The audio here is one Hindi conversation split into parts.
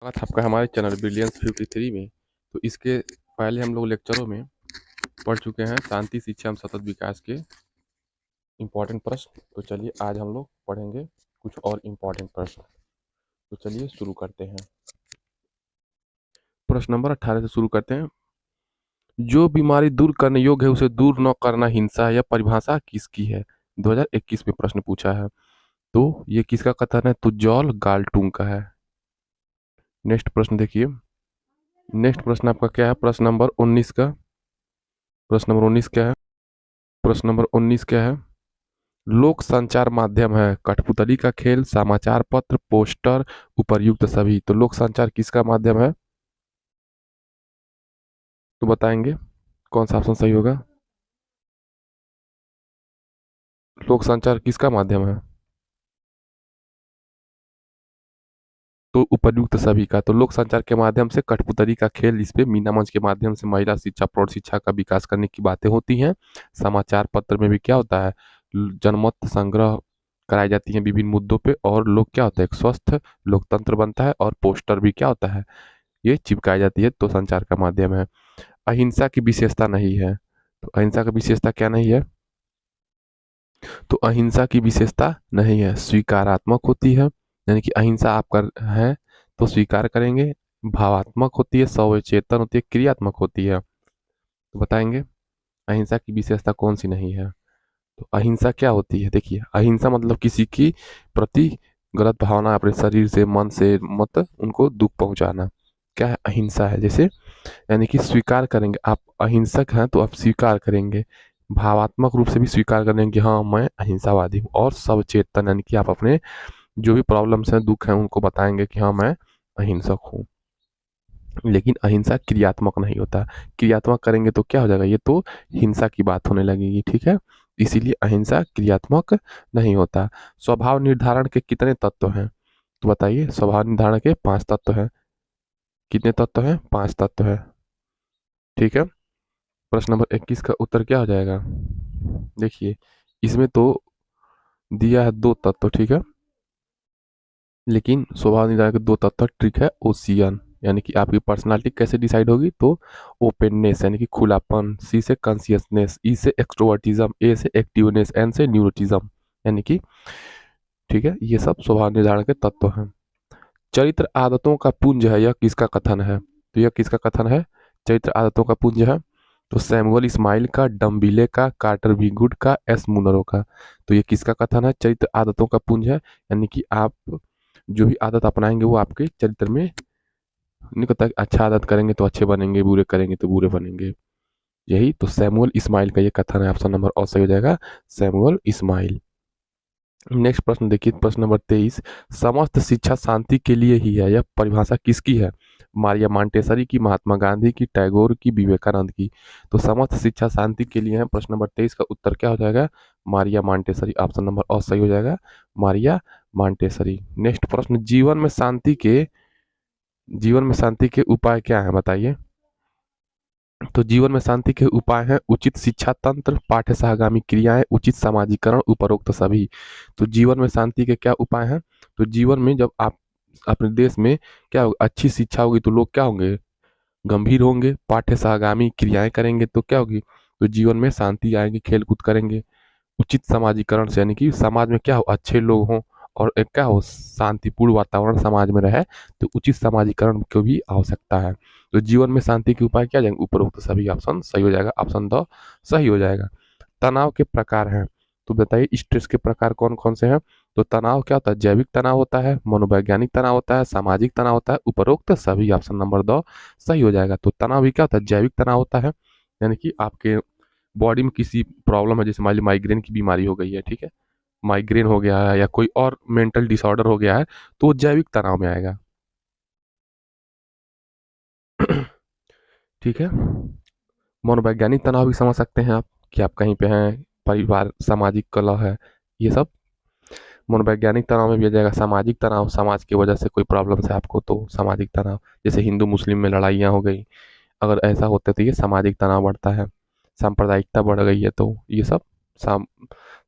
स्वागत है आपका हमारे चैनल ब्रिलियंस 53 में। तो इसके पहले हम लोग लेक्चरों में पढ़ चुके हैं शांति शिक्षा एवं सतत विकास के इम्पोर्टेंट प्रश्न। तो चलिए आज हम लोग पढ़ेंगे कुछ और इम्पोर्टेंट प्रश्न। तो चलिए शुरू करते हैं। प्रश्न नंबर 18 से शुरू करते हैं। जो बीमारी दूर करने योग्य है उसे दूर न करना हिंसा है। यह परिभाषा किसकी है? 2021 में प्रश्न पूछा है। तो ये किसका कथन है? तो जॉल गाल्टुंग का है। नेक्स्ट प्रश्न देखिए। नेक्स्ट प्रश्न आपका क्या है? प्रश्न नंबर 19 का। प्रश्न नंबर 19 क्या है? प्रश्न नंबर 19 क्या है? लोक संचार माध्यम है कठपुतली का खेल, समाचार पत्र, पोस्टर, उपर्युक्त सभी। तो लोक संचार किसका माध्यम है? तो बताएंगे कौन सा ऑप्शन सही होगा? लोक संचार किसका माध्यम है? तो उपर्युक्त सभी का। तो लोक संचार के माध्यम से कठपुतली का खेल, इस पे मीना मंच के माध्यम से महिला शिक्षा प्रौढ़ शिक्षा का विकास करने की बातें होती हैं। समाचार पत्र में भी क्या होता है? जनमत संग्रह कराई जाती है विभिन्न मुद्दों पे, और लोग क्या होता है? एक स्वस्थ लोकतंत्र बनता है। और पोस्टर भी क्या होता है? ये चिपकाई जाती है। तो संचार का माध्यम है। अहिंसा की विशेषता नहीं है। तो अहिंसा की विशेषता क्या नहीं है? तो अहिंसा की विशेषता नहीं है, स्वीकारात्मक होती है। यानी कि अहिंसा आप कर है तो स्वीकार करेंगे। भावात्मक होती है, सचेतन होती है, क्रियात्मक होती है। तो बताएंगे अहिंसा की विशेषता कौन सी नहीं है? तो अहिंसा क्या होती है? देखिए, अहिंसा मतलब किसी की प्रति गलत भावना अपने शरीर से, मन से मत उनको दुख पहुंचाना, क्या है? अहिंसा है। जैसे यानी कि स्वीकार करेंगे, आप अहिंसक हैं तो आप स्वीकार करेंगे, भावात्मक रूप से भी स्वीकार करेंगे कि हाँ मैं अहिंसावादी हूँ। और सचेतन यानी कि आप अपने जो भी प्रॉब्लम्स हैं, दुख हैं, उनको बताएंगे कि हाँ मैं अहिंसक हूँ। लेकिन अहिंसा क्रियात्मक नहीं होता। क्रियात्मक करेंगे तो क्या हो जाएगा? ये तो हिंसा की बात होने लगेगी, ठीक है। इसीलिए अहिंसा क्रियात्मक नहीं होता। स्वभाव निर्धारण के कितने तत्व हैं? तो बताइए, स्वभाव निर्धारण के 5 तत्व हैं। कितने तत्व हैं? 5 तत्व है, ठीक है। प्रश्न नंबर 21 का उत्तर क्या हो जाएगा? देखिए, इसमें तो दिया है 2 तत्व, ठीक है। लेकिन स्वभाव निर्धारण के 2 तत्व ट्रिक है ओशियन। यानी कि आपकी पर्सनालिटी कैसे डिसाइड होगी? तो ओपननेस यानी कि खुलापन, सी से कॉन्सियसनेस, ई से एक्सट्रोवर्टिज्म, ए से एक्टिवनेस, एन से न्यूरोटिज्म। यानी कि ठीक है, ये सब स्वभाव निर्धारण के तत्व हैं। चरित्र आदतों का पुंज है, यह किसका कथन है? तो यह किसका कथन है? चरित्र आदतों का पुंज है तो सैमुअल इस्माइल का, डम्बिले का, कार्टर भी गुड का, एस मुनरो का। तो ये किसका कथन है? चरित्र आदतों का पुंज है। यानी कि आप जो भी आदत अपनाएंगे वो आपके चरित्र में नहीं कहता कि अच्छा आदत करेंगे तो अच्छे बनेंगे, बुरे करेंगे तो बुरे बनेंगे। यही तो सैमुअल इस्माइल का ये कथन है। ऑप्शन नंबर और सही हो जाएगा, सैमुअल इस्माइल। नेक्स्ट प्रश्न देखिए, प्रश्न नंबर 23। समस्त शिक्षा शांति के लिए ही है, यह परिभाषा किसकी है? मारिया मांटेसरी की, महात्मा गांधी की, टैगोर की, विवेकानंद की। तो समस्त शिक्षा शांति के लिए है। प्रश्न नंबर 23 का उत्तर क्या हो जाएगा? मारिया मांटेसरी। ऑप्शन नंबर और सही हो जाएगा, मारिया मांटेसरी। नेक्स्ट प्रश्न, जीवन में शांति के उपाय क्या है? बताइए। तो जीवन में शांति के उपाय हैं उचित शिक्षा तंत्र, पाठ्य सहगामी क्रियाएं, उचित सामाजिकरण, उपरोक्त सभी। तो जीवन में शांति के क्या उपाय हैं? तो जीवन में जब आप अपने देश में क्या होगा? अच्छी शिक्षा होगी तो लोग क्या होंगे? गंभीर होंगे। पाठ्य सहगामी क्रियाएं करेंगे तो क्या होगी? तो जीवन में शांति आएगी, खेल कूद करेंगे। उचित सामाजिकरण से यानी कि समाज में क्या हो? अच्छे लोग हों और एक क्या हो? शांतिपूर्ण वातावरण समाज में रहे। तो उचित सामाजिकरण की भी आवश्यकता है। तो जीवन में शांति के उपाय क्या जाएंगे? उपरोक्त सभी। ऑप्शन सही हो जाएगा, ऑप्शन द सही हो जाएगा। तनाव के प्रकार हैं, तो बताइए स्ट्रेस के प्रकार कौन कौन से हैं? तो तनाव क्या होता है? जैविक तनाव होता है, मनोवैज्ञानिक तनाव होता है, सामाजिक तनाव होता है, उपरोक्त सभी। ऑप्शन नंबर दो सही हो जाएगा। तो तनाव भी क्या होता है? जैविक तनाव होता है। यानी कि आपके बॉडी में किसी प्रॉब्लम है, जैसे मान लीजिए माइग्रेन की बीमारी हो गई है, ठीक है। माइग्रेन हो गया है या कोई और मेंटल डिसऑर्डर हो गया है तो वो जैविक तनाव में आएगा। ठीक है। मनोवैज्ञानिक तनाव भी समझ सकते हैं आप कि आप कहीं पे हैं, परिवार, सामाजिक कलह है, ये सब मनोवैज्ञानिक तनाव में भी आ जाएगा। सामाजिक तनाव, समाज की वजह से कोई प्रॉब्लम है आपको तो सामाजिक तनाव, जैसे हिंदू मुस्लिम में लड़ाइयाँ हो गई, अगर ऐसा होता है तो ये सामाजिक तनाव बढ़ता है। सांप्रदायिकता बढ़ गई है तो ये सब साम,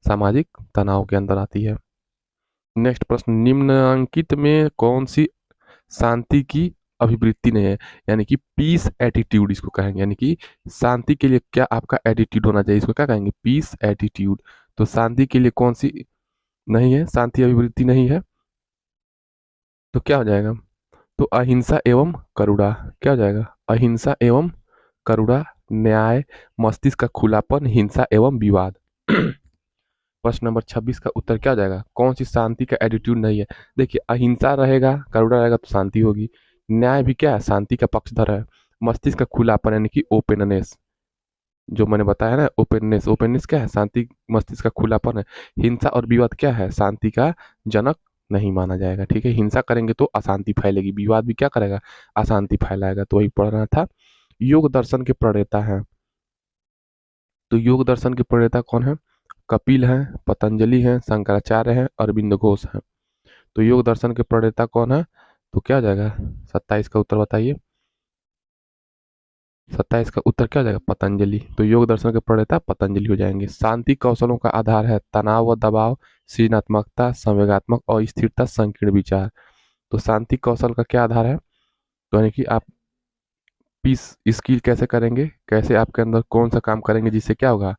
सामाजिक तनाव के अंदर आती है। नेक्स्ट प्रश्न, निम्नलिखित में कौन सी शांति की अभिवृत्ति नहीं है, यानी कि पीस एटीट्यूड इसको कहेंगे, यानी कि शांति के लिए क्या आपका एटीट्यूड होना चाहिए, इसको क्या कहेंगे, पीस एटीट्यूड। तो शांति के लिए कौन सी नहीं है, शांति अभिवृत्ति नहीं है, तो क्या हो जाएगा, तो अहिंसा एवं करुणा, क्या हो जाएगा, अहिंसा एवं करुणा, न्याय, मस्तिष्क का खुलापन, हिंसा एवं विवाद। प्रश्न नंबर 26 का उत्तर क्या हो जाएगा, कौन सी शांति का एटीट्यूड नहीं है। देखिए, अहिंसा रहेगा, करुणा रहेगा तो शांति होगी। न्याय भी क्या है, शांति का पक्षधर है। मस्तिष्क का खुलापन यानी कि ओपननेस, जो मैंने बताया ना, ओपननेस, ओपननेस क्या है, शांति, मस्तिष्क का खुलापन है। हिंसा और विवाद क्या है, शांति का जनक नहीं माना जाएगा। ठीक है, हिंसा करेंगे तो अशांति फैलेगी, विवाद भी क्या करेगा, अशांति फैलाएगा। तो वही पढ़ना था। योग दर्शन के प्रणेता हैं, तो योग दर्शन के प्रणेता कौन है, कपिल हैं, पतंजलि हैं, शंकराचार्य हैं, अरविंद घोष हैं। तो योग दर्शन के प्रणेता कौन है, तो क्या हो जाएगा, 27 का उत्तर बताइए। 27 का उत्तर क्या हो जाएगा, पतंजलि। तो योग दर्शन के प्रणेता पतंजलि हो जाएंगे। शांति कौशलों का आधार है तनाव व दबाव, सृजनात्मकता, संवेगात्मक और स्थिरता, संकीर्ण विचार। तो शांति कौशल का क्या आधार है, तो यानी कि आप पीस स्किल कैसे करेंगे, कैसे आपके अंदर कौन सा काम करेंगे जिससे क्या होगा,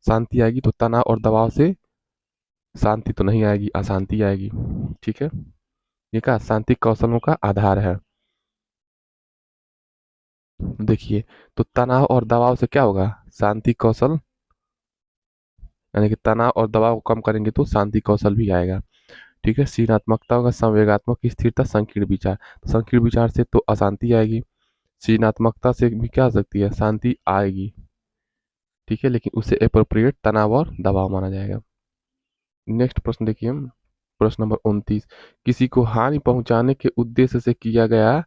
शांति आएगी। तो तनाव और दबाव से शांति तो नहीं आएगी, अशांति आएगी। ठीक है, ये क्या शांति कौशलों का आधार है। देखिए, तो तनाव और दबाव से क्या होगा, शांति कौशल, यानी कि तनाव और दबाव को कम करेंगे तो शांति कौशल भी आएगा। ठीक है, सृजनात्मकता होगा, संवेगात्मक स्थिरता, संकीर्ण विचार। तो संकीर्ण विचार से तो अशांति आएगी, सृजनात्मकता से भी क्या आ सकती है, शांति आएगी। ठीक है, लेकिन उससे अप्रोप्रिएट तनाव और दबाव माना जाएगा। नेक्स्ट प्रश्न देखिए हम, प्रश्न नंबर 29, किसी को हानि पहुंचाने के उद्देश्य से किया गया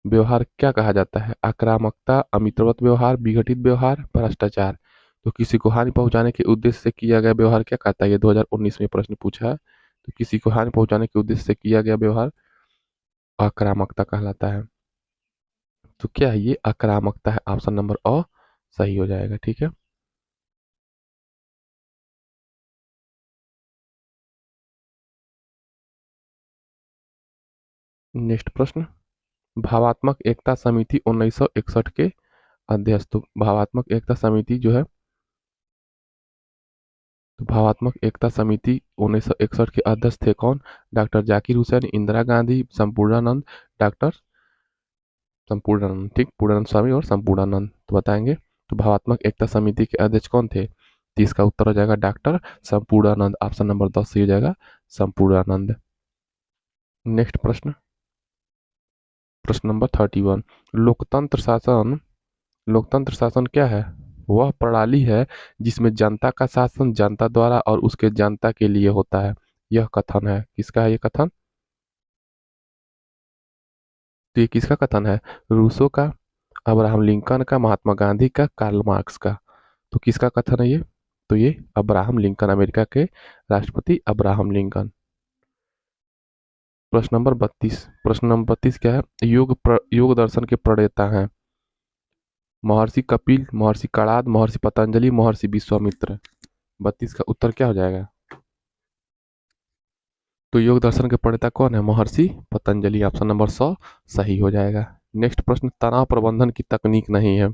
व्यवहार क्या कहा जाता है, आक्रामकता, अमित्रवत व्यवहार, विघटित व्यवहार, भ्रष्टाचार। तो किसी को हानि पहुंचाने के उद्देश्य से किया गया व्यवहार क्या कहता है, ये 2019 में प्रश्न पूछा है। तो किसी को हानि पहुंचाने के उद्देश्य से किया गया व्यवहार आक्रामकता कहलाता है। तो क्या है ये, आक्रामकता है, ऑप्शन नंबर अ सही हो जाएगा। ठीक है, नेक्स्ट प्रश्न, भावात्मक एकता समिति 1961 के अध्यक्ष। तो भावात्मक एकता समिति जो है, तो भावात्मक एकता समिति 1961 के अध्यक्ष थे कौन, डॉक्टर जाकिर हुसैन, इंदिरा गांधी, संपूर्णानंद, डॉक्टर संपूर्णानंद, ठीक, पूर्णानंद स्वामी और संपूर्णानंद। तो बताएंगे, तो भावात्मक एकता समिति के अध्यक्ष कौन थे, तो इसका उत्तर हो जाएगा डॉक्टर संपूर्णानंद, ऑप्शन नंबर 10 सही हो जाएगा, संपूर्णानंद। नेक्स्ट प्रश्न, प्रश्न नंबर 31, लोकतंत्र शासन, लोकतंत्र शासन क्या है, वह प्रणाली है जिसमें जनता का शासन जनता द्वारा और उसके जनता के लिए होता है। यह कथन है, किसका है ये कथन, तो ये किसका कथन है, रूसो का, अब्राहम लिंकन का, महात्मा गांधी का, कार्ल मार्क्स का। तो किसका कथन है ये, तो ये अब्राहम लिंकन, अमेरिका के राष्ट्रपति अब्राहम लिंकन। प्रश्न नंबर 32, प्रश्न नंबर 32 क्या है, योग दर्शन के प्रणेता हैं महर्षि कपिल, महर्षि कणाद, महर्षि पतंजलि, महर्षि विश्वामित्र। 32 का उत्तर क्या हो जाएगा, तो योग दर्शन के प्रणेता कौन है, महर्षि पतंजलि, ऑप्शन नंबर 100 सही हो जाएगा। नेक्स्ट प्रश्न, तनाव प्रबंधन की तकनीक नहीं है।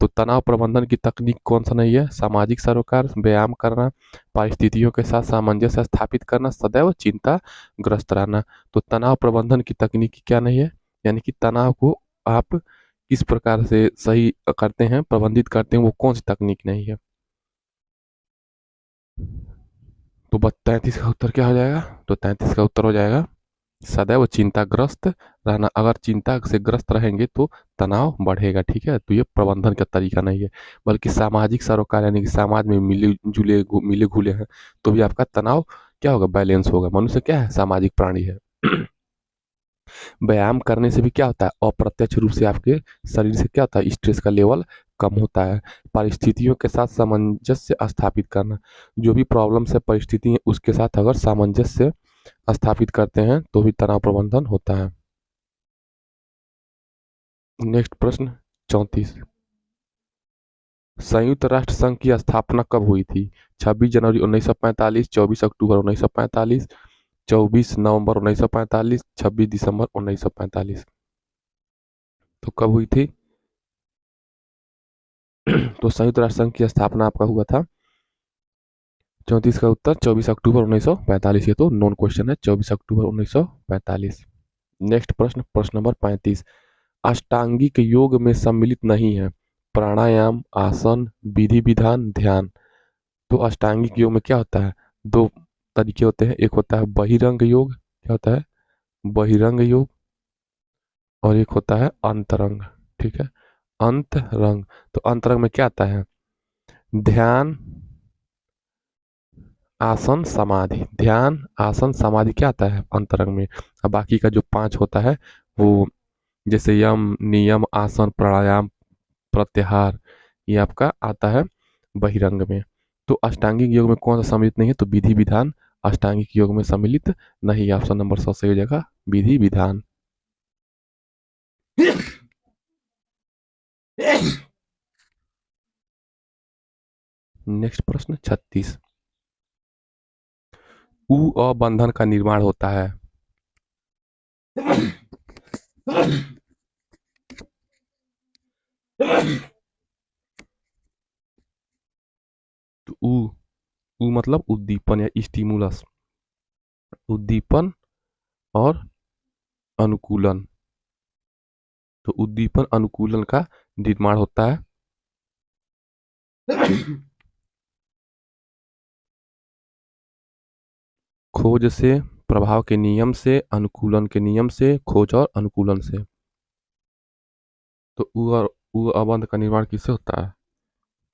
तो तनाव प्रबंधन की तकनीक कौन सा नहीं है, सामाजिक सरोकार, व्यायाम करना, परिस्थितियों के साथ सामंजस्य स्थापित करना, सदैव चिंता ग्रस्त रहना। तो तनाव प्रबंधन की तकनीक क्या नहीं है, यानी कि तनाव को आप किस प्रकार से सही करते हैं, प्रबंधित करते हैं, वो कौन सी तकनीक नहीं है। तो 33 का उत्तर क्या हो जाएगा, तो 33 का उत्तर हो जाएगा सदैव चिंताग्रस्त रहना। अगर चिंता से ग्रस्त रहेंगे तो तनाव बढ़ेगा। ठीक है, तो ये प्रबंधन का तरीका नहीं है, बल्कि सामाजिक सरोकार, यानी कि समाज में मिले घुले हैं तो भी आपका तनाव क्या होगा, बैलेंस होगा। मनुष्य क्या है, सामाजिक प्राणी है। व्यायाम करने से भी क्या होता है, अप्रत्यक्ष रूप से आपके शरीर से क्या होता है, स्ट्रेस का लेवल कम होता है। परिस्थितियों के साथ सामंजस्य स्थापित करना, जो भी प्रॉब्लम से परिस्थिति है उसके साथ अगर सामंजस्य स्थापित करते हैं तो भी तनाव प्रबंधन होता है। नेक्स्ट प्रश्न 34, संयुक्त राष्ट्र संघ की स्थापना कब हुई थी, 26 जनवरी 1945, 24 अक्टूबर 1945, 24 नवंबर 1945, 26 दिसंबर 1945। तो कब हुई थी? तो संयुक्त राष्ट्र संघ की स्थापना आपका हुआ था 34 का उत्तर 24 अक्टूबर 1945। ये तो नॉन क्वेश्चन है, 24 अक्टूबर 1945। नेक्स्ट प्रश्न, प्रश्न नंबर 35। अष्टांगिक योग में सम्मिलित नहीं है प्राणायाम, आसन, विधि विधान, ध्यान। तो अष्टांगिक योग में क्या होता है? दो तरीके होते हैं, एक होता है बहिरंग योग, क्या होता है? बहिरंग योग। और एक होता है अंतरंग। ठीक है, अंतरंग। तो अंतरंग में क्या आता है? ध्यान, आसन, समाधि। ध्यान, आसन, समाधि क्या आता है अंतरंग में? अब बाकी का जो 5 होता है वो, जैसे यम, नियम, आसन, प्राणायाम, प्रत्याहार, ये आपका आता है बहिरंग में। तो अष्टांगिक योग में कौन सा सम्मिलित नहीं है? तो विधि विधान अष्टांगिक योग में सम्मिलित नहीं है। ऑप्शन नंबर 100 सही हो जाएगा, विधि विधान। नेक्स्ट प्रश्न 36। उ अ बंधन का निर्माण होता है। तो उ मतलब उद्दीपन या स्टिमुलस, उद्दीपन और अनुकूलन। तो उद्दीपन अनुकूलन का निर्माण होता है खोज से, प्रभाव के नियम से, अनुकूलन के नियम से, खोज और अनुकूलन से। तो उ और उ अबंध का निर्माण किससे होता है?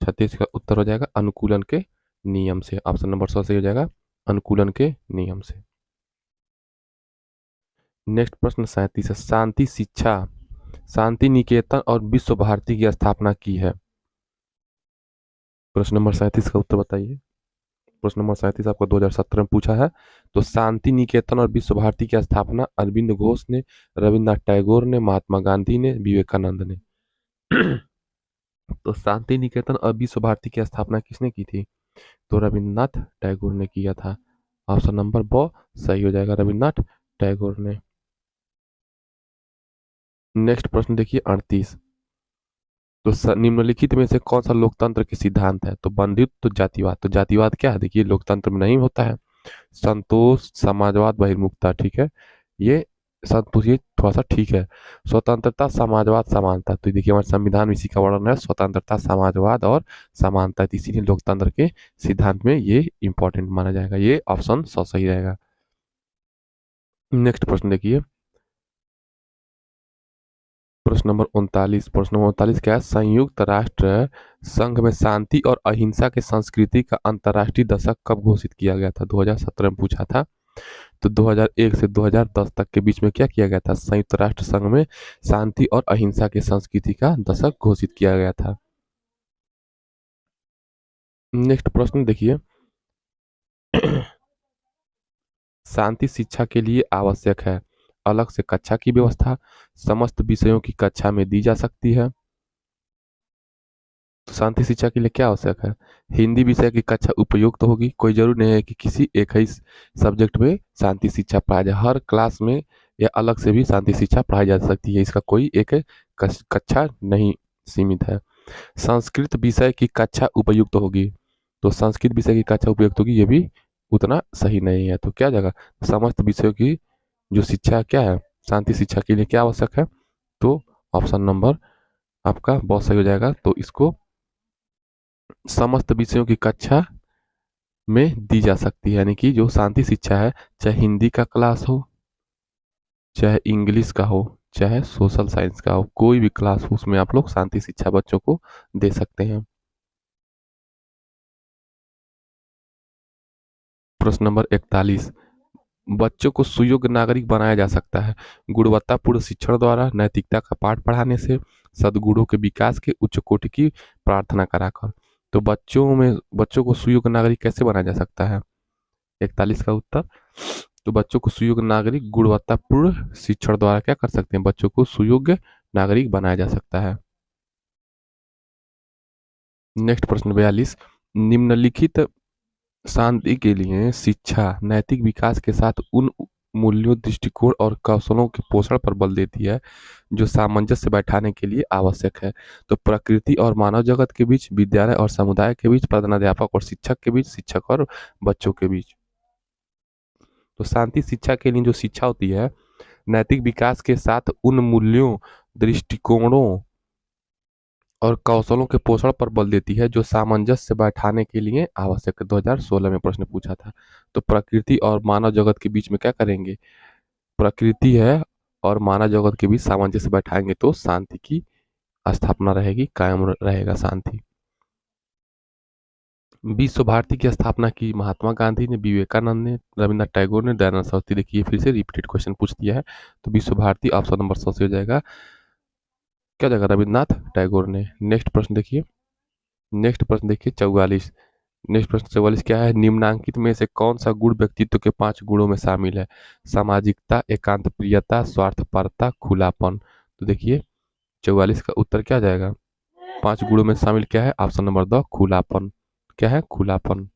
36 का उत्तर हो जाएगा अनुकूलन के नियम से। ऑप्शन नंबर 100 सही हो जाएगा, अनुकूलन के नियम से। नेक्स्ट प्रश्न 37 है। शांति शिक्षा, शांति निकेतन और विश्व भारती की स्थापना की है। प्रश्न नंबर 37 का उत्तर बताइए। प्रश्न नंबर 37 आपको 2017 में पूछा है। तो शांति निकेतन और विश्व भारती की स्थापना अरविंद घोष ने, रविन्द्रनाथ टैगोर ने, महात्मा गांधी ने, विवेकानंद ने। तो शांति निकेतन और विश्व भारती की स्थापना किसने की थी? तो रविन्द्रनाथ टैगोर ने किया था। ऑप्शन नंबर ब सही हो जाएगा, रविन्द्रनाथ टैगोर ने। नेक्स्ट प्रश्न देखिए 38। तो निम्नलिखित में से कौन सा लोकतंत्र के सिद्धांत है? तो बंधुत्व, तो जातिवाद। तो जातिवाद क्या है? देखिए लोकतंत्र में नहीं होता है। संतोष, समाजवाद, बहिर्मुखता। ठीक है, ये संतोष, ये थोड़ा सा ठीक है। स्वतंत्रता, समाजवाद, समानता। तो देखिए हमारे संविधान में इसी का वर्णन है, स्वतंत्रता, समाजवाद और समानता। तो इसीलिए लोकतंत्र के सिद्धांत में ये इंपॉर्टेंट माना जाएगा। ये ऑप्शन 100 सही रहेगा। नेक्स्ट प्रश्न देखिए, प्रश्न नंबर 39 क्या है? संयुक्त राष्ट्र संघ में शांति और अहिंसा के संस्कृति का अंतर्राष्ट्रीय दशक कब घोषित किया गया था? 2017 में पूछा था। तो 2001 से 2010 तक के बीच में क्या किया गया था? संयुक्त राष्ट्र संघ में शांति और अहिंसा के संस्कृति का दशक घोषित किया गया था। नेक्स्ट प्रश्न देखिए, शांति शिक्षा के लिए आवश्यक है अलग से कक्षा की व्यवस्था, समस्त विषयों की कक्षा में दी जा सकती है। तो शांति शिक्षा के लिए क्या आवश्यक है? हिंदी विषय की कक्षा उपयुक्त होगी। कोई जरूरी नहीं है कि किसी एक ही सब्जेक्ट में शांति शिक्षा पढ़ाई जाए, हर क्लास में या अलग से भी शांति शिक्षा पढ़ाई जा सकती है। इसका कोई एक कक्षा नहीं सीमित है। संस्कृत विषय की कक्षा उपयुक्त होगी। तो संस्कृत विषय की कक्षा उपयुक्त होगी, ये भी उतना सही नहीं है। तो क्या जगह, समस्त विषयों की जो शिक्षा क्या है, शांति शिक्षा के लिए क्या आवश्यक है? तो ऑप्शन नंबर आपका बहुत सही हो जाएगा। तो इसको समस्त विषयों की कक्षा में दी जा सकती है, यानी कि जो शांति शिक्षा है, चाहे हिंदी का क्लास हो, चाहे इंग्लिश का हो, चाहे सोशल साइंस का हो, कोई भी क्लास हो, उसमें आप लोग शांति शिक्षा बच्चों को दे सकते हैं। प्रश्न नंबर 41। बच्चों को सुयोग्य नागरिक बनाया जा सकता है गुणवत्तापूर्ण शिक्षण द्वारा, नैतिकता का पाठ पढ़ाने से, सद्गुणों के विकास के उच्च कोटि की प्रार्थना कराकर। तो बच्चों को सुयोग्य नागरिक कैसे बनाया जा सकता है? 41 का उत्तर, तो बच्चों को सुयोग्य नागरिक गुणवत्तापूर्ण शिक्षण द्वारा क्या कर सकते हैं? बच्चों को सुयोग्य नागरिक बनाया जा सकता है। नेक्स्ट प्रश्न 42। निम्नलिखित शांति के लिए शिक्षा नैतिक विकास के साथ उन मूल्यों, दृष्टिकोण और कौशलों के पोषण पर बल देती है जो सामंजस्य बैठाने के लिए आवश्यक है। तो प्रकृति और मानव जगत के बीच, विद्यालय और समुदाय के बीच, प्रधानाध्यापक और शिक्षक के बीच, शिक्षक और बच्चों के बीच। तो शांति शिक्षा के लिए जो शिक्षा होती है, नैतिक विकास के साथ उन मूल्यों, दृष्टिकोणों और कौशलों के पोषण पर बल देती है जो सामंजस्य बैठाने के लिए आवश्यक है। 2016 में प्रश्न पूछा था। तो प्रकृति और मानव जगत के बीच में क्या करेंगे? प्रकृति है और मानव जगत के बीच सामंजस्य बैठाएंगे तो शांति की स्थापना रहेगी, कायम रहेगा शांति। विश्व भारती की स्थापना की महात्मा गांधी ने, विवेकानंद ने, रविन्द्रनाथ टैगोर ने, दयानंद सरस्वती। देखिए फिर से रिपीटेड क्वेश्चन पूछ दिया है। तो विश्व भारती ऑप्शन नंबर 100 से हो जाएगा, क्या जाएगा? रविन्द्रनाथ टैगोर ने। नेक्स्ट प्रश्न देखिए, नेक्स्ट प्रश्न देखिए 44। नेक्स्ट प्रश्न 44 क्या है? निम्नांकित में से कौन सा गुण व्यक्तित्व के 5 गुणों में शामिल है? सामाजिकता, एकांत प्रियता, स्वार्थपरता, खुलापन। तो देखिए 44 का उत्तर क्या जाएगा? 5 गुणों में शामिल क्या है? ऑप्शन नंबर 2 खुलापन। क्या है? खुलापन।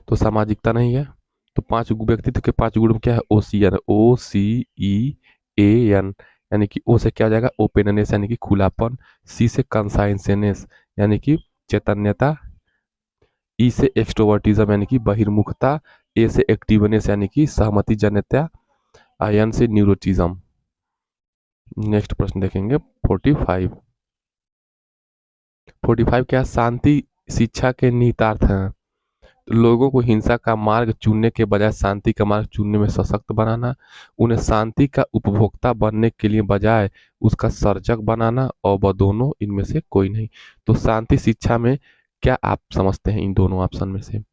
तो सामाजिकता नहीं है। तो 5 व्यक्तित्व के 5 गुण क्या है? ओसियन, OCEAN, यानी कि ओ से क्या हो जाएगा? ओपेननेस यानी कि खुलापन। सी से कंसाइंसेनेस यानी कि चैतन्यता। ई से एक्सट्रोवर्टिज्म यानी कि बहिर्मुखता। ए से एक्टिवनेस यानी कि सहमति जन्यता। एन से न्यूरोटिज्म। नेक्स्ट प्रश्न देखेंगे 45। 45 क्या? शांति शिक्षा के निहितार्थ हैं। लोगों को हिंसा का मार्ग चुनने के बजाय शांति का मार्ग चुनने में सशक्त बनाना, उन्हें शांति का उपभोक्ता बनने के लिए बजाय उसका सर्जक बनाना, और वह दोनों इनमें से कोई नहीं। तो शांति शिक्षा में क्या आप समझते हैं इन दोनों ऑप्शन में से?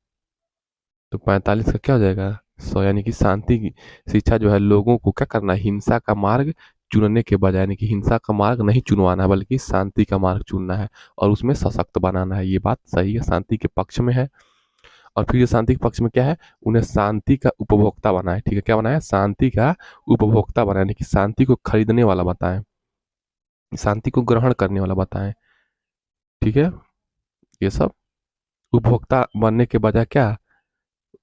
तो 45 का क्या हो जाएगा? 100, यानी कि शांति की शिक्षा जो है लोगों को क्या करना है? हिंसा का मार्ग चुनने के बजाय, यानी कि हिंसा का मार्ग नहीं चुनवाना है बल्कि शांति का मार्ग चुनना है और उसमें सशक्त बनाना है। ये बात सही है, शांति के पक्ष में है। और फिर ये शांति के पक्ष में क्या है? उन्हें शांति का उपभोक्ता बनाए। ठीक है, क्या बनाए? शांति का उपभोक्ता बनाए, यानी कि शांति को खरीदने वाला बताएं, शांति को ग्रहण करने वाला बताएं। ठीक है, ये सब उपभोक्ता बनने के बजाय क्या,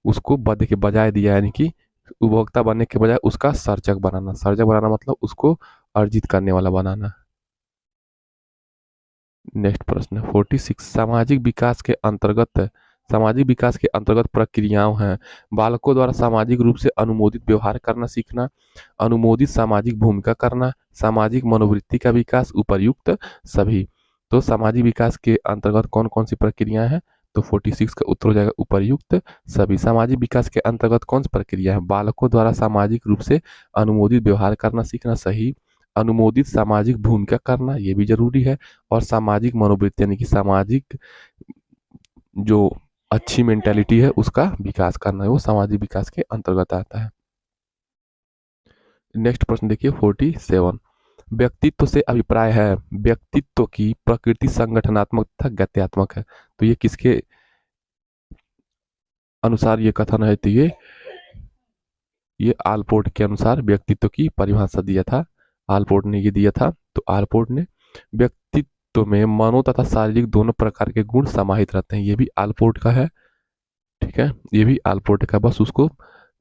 उसको बद के बजाय दिया, यानी कि उपभोक्ता बनने के बजाय उसका सर्जक बनाना। सर्जक बनाना मतलब उसको अर्जित करने वाला बनाना। नेक्स्ट प्रश्न 46। सामाजिक विकास के अंतर्गत प्रक्रियाओं हैं। बालकों द्वारा सामाजिक रूप से अनुमोदित व्यवहार करना सीखना, अनुमोदित सामाजिक भूमिका करना, सामाजिक मनोवृत्ति का विकास, उपर्युक्त सभी। तो सामाजिक विकास के अंतर्गत कौन कौन सी प्रक्रियाएं हैं? तो 46 का उत्तर हो जाएगा उपर्युक्त सभी। सामाजिक विकास के अंतर्गत कौन सी प्रक्रिया है? बालकों द्वारा सामाजिक रूप से अनुमोदित व्यवहार करना सीखना, सही। अनुमोदित सामाजिक भूमिका करना, ये भी जरूरी है। और सामाजिक मनोवृत्ति यानी कि सामाजिक जो अच्छी मेंटेलिटी है उसका विकास करना है, वो सामाजिक विकास के अंतर्गत आता है। नेक्स्ट प्रश्न देखिए 47। व्यक्तित्व से अभिप्राय है, व्यक्तित्व की प्रकृति संगठनात्मक तथा गत्यात्मक है। तो ये किसके अनुसार ये कथन है? तो ये आलपोर्ट के अनुसार व्यक्तित्व की परिभाषा दिया था, आलपोर्ट ने ये दिया था। तो आलपोर्ट ने व्यक्तित्व में मनो तथा शारीरिक दोनों प्रकार के गुण समाहित रहते हैं, ये भी आलपोर्ट का है। ठीक है, ये भी आलपोर्ट का, बस उसको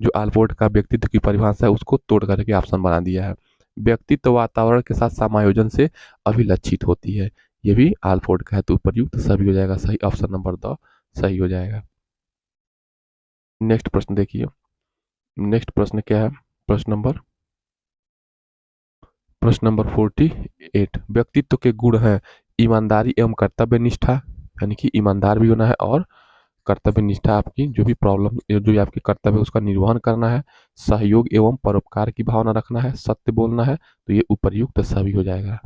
जो आलपोर्ट का व्यक्तित्व की परिभाषा है उसको तोड़ करके ऑप्शन बना दिया है। व्यक्तित्व वातावरण के साथ समायोजन से अभिलक्षित होती है, ये भी आलपोर्ट का है। तो उपयुक्त सभी हो जाएगा सही, ऑप्शन नंबर 2 सही हो जाएगा। नेक्स्ट प्रश्न देखिए, नेक्स्ट प्रश्न क्या है? प्रश्न नंबर 48। व्यक्तित्व के गुण हैं ईमानदारी एवं कर्तव्य निष्ठा, यानी कि ईमानदार भी होना है और कर्तव्य निष्ठा, आपकी जो भी प्रॉब्लम जो भी आपके कर्तव्य है उसका निर्वहन करना है। सहयोग एवं परोपकार की भावना रखना है, सत्य बोलना है। तो ये उपर्युक्त सभी हो जाएगा।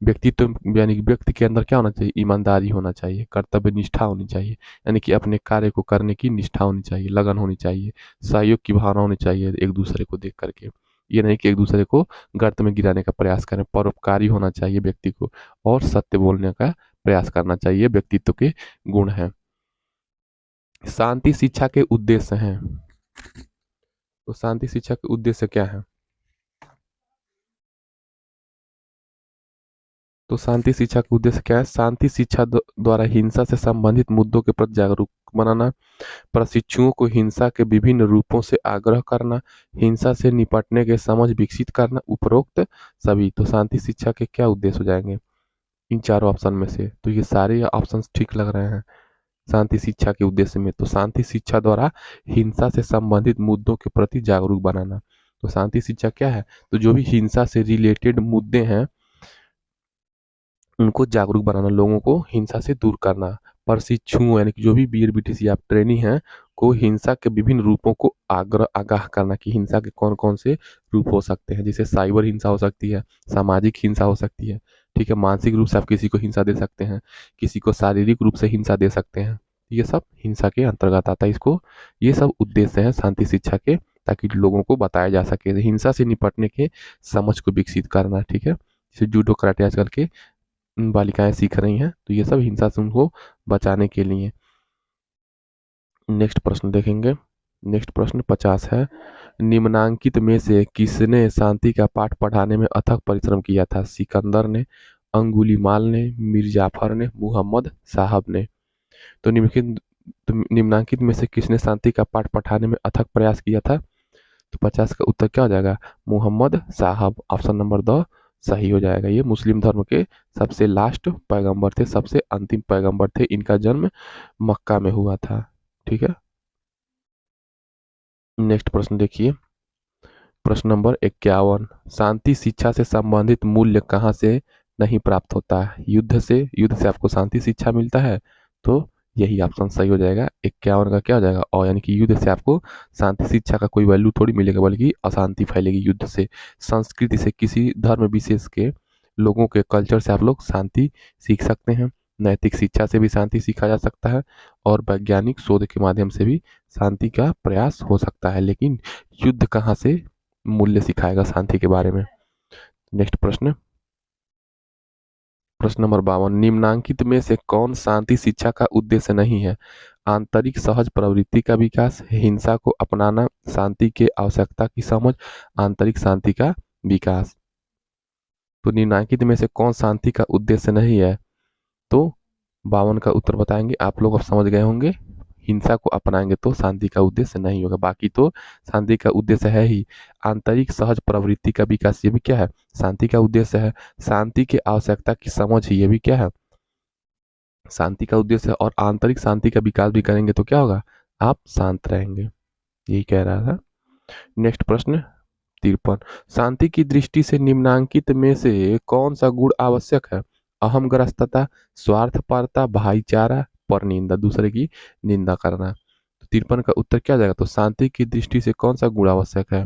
व्यक्तित्व यानी कि व्यक्ति के अंदर क्या होना चाहिए? ईमानदारी होना चाहिए, कर्तव्य निष्ठा होनी चाहिए, यानी कि अपने कार्य को करने की निष्ठा होनी चाहिए, लगन होनी चाहिए, सहयोग की भावना होनी चाहिए एक दूसरे को देख करके, ये नहीं कि एक दूसरे को गर्त में गिराने का प्रयास करें। परोपकारी होना चाहिए व्यक्ति को, और सत्य बोलने का प्रयास करना चाहिए, व्यक्तित्व के गुण हैं। शांति शिक्षा के उद्देश्य हैं। तो शांति शिक्षा के उद्देश्य क्या है? तो शांति शिक्षा का उद्देश्य क्या है? शांति शिक्षा द्वारा हिंसा से संबंधित मुद्दों के प्रति बनाना, प्रशिक्षुओं को हिंसा के विभिन्न रूपों से आग्रह करना, हिंसा से निपटने के समझ विकसित करना, उपरोक्त सभी। तो शांति शिक्षा के क्या उद्देश्य हो जाएंगे इन चारों ऑप्शन में से? तो ये सारे ऑप्शन ठीक लग रहे हैं शांति शिक्षा के उद्देश्य में। तो शांति शिक्षा द्वारा हिंसा से संबंधित मुद्दों के प्रति जागरूक बनाना। तो शांति शिक्षा क्या है? तो जो भी हिंसा से रिलेटेड मुद्दे हैं उनको जागरूक बनाना, लोगों को हिंसा से दूर करना। प्रशिक्षु यानी कि जो भी बीएड बीटीसी आप ट्रेनी हैं को हिंसा के विभिन्न रूपों को आगाह करना कि हिंसा के कौन कौन से रूप हो सकते हैं। जैसे साइबर हिंसा हो सकती है, सामाजिक हिंसा हो सकती है, ठीक है, मानसिक रूप से आप किसी को हिंसा दे सकते हैं, किसी को शारीरिक रूप से हिंसा दे सकते हैं, ये सब हिंसा के अंतर्गत आता है। इसको ये सब उद्देश्य हैं शांति शिक्षा के, ताकि लोगों को बताया जा सके हिंसा से निपटने के समझ को विकसित करना, ठीक है। जैसे जूडो कराटे आजकल के बालिकाएं सीख रही हैं, तो ये सब हिंसा से उनको बचाने के लिए। नेक्स्ट प्रश्न देखेंगे। नेक्स्ट प्रश्न 50 है, निम्नांकित में से किसने शांति का पाठ पढ़ाने में अथक परिश्रम किया था? सिकंदर ने, अंगुलीमाल ने, मीर जाफर ने, मुहम्मद साहब ने। तो निम्नांकित में से किसने शांति का पाठ पढ़ाने में अथक प्रयास किया था? तो 50 का उत्तर क्या हो जाएगा? मुहम्मद साहब, ऑप्शन नंबर 2 सही हो जाएगा। ये मुस्लिम धर्म के सबसे लास्ट पैगंबर थे, सबसे अंतिम पैगंबर थे, इनका जन्म मक्का में हुआ था, ठीक है। नेक्स्ट प्रश्न देखिए, प्रश्न नंबर 51, शांति शिक्षा से संबंधित मूल्य कहाँ से नहीं प्राप्त होता है? युद्ध से। युद्ध से आपको शांति शिक्षा मिलता है, तो यही ऑप्शन सही हो जाएगा। 51 का क्या हो जाएगा? और यानी कि युद्ध से आपको शांति शिक्षा का कोई वैल्यू थोड़ी मिलेगा, बल्कि अशांति फैलेगी युद्ध से। संस्कृति से, किसी धर्म विशेष के लोगों के कल्चर से आप लोग शांति सीख सकते हैं। नैतिक शिक्षा से भी शांति सीखा जा सकता है, और वैज्ञानिक शोध के माध्यम से भी शांति का प्रयास हो सकता है। लेकिन युद्ध कहाँ से मूल्य सिखाएगा शांति के बारे में? नेक्स्ट प्रश्न, प्रश्न नंबर 52, निम्नांकित में से कौन शांति शिक्षा का उद्देश्य नहीं है? आंतरिक सहज प्रवृत्ति का विकास, हिंसा को अपनाना, शांति के आवश्यकता की समझ, आंतरिक शांति का विकास। तो निम्नांकित में से कौन शांति का उद्देश्य नहीं है? तो 52 का उत्तर बताएंगे आप लोग, अब समझ गए होंगे। हिंसा को अपनाएंगे तो शांति का उद्देश्य नहीं होगा, बाकी तो शांति का उद्देश्य है ही। आंतरिक सहज प्रवृत्ति का विकास, ये भी क्या है? शांति का उद्देश्य है। शांति की आवश्यकता की समझ, ये भी क्या है? शांति का उद्देश्य है। और आंतरिक शांति का विकास भी करेंगे तो क्या होगा? आप शांत रहेंगे, यही कह रहा था। नेक्स्ट प्रश्न 53, शांति की दृष्टि से निम्नांकित में से कौन सा गुण आवश्यक है? अहमग्रस्तता, स्वार्थपरता, भाईचारा, परनिंदा, दूसरे की निंदा करना। तो 53 का उत्तर क्या जाएगा? तो शांति की दृष्टि से कौन सा गुण आवश्यक है?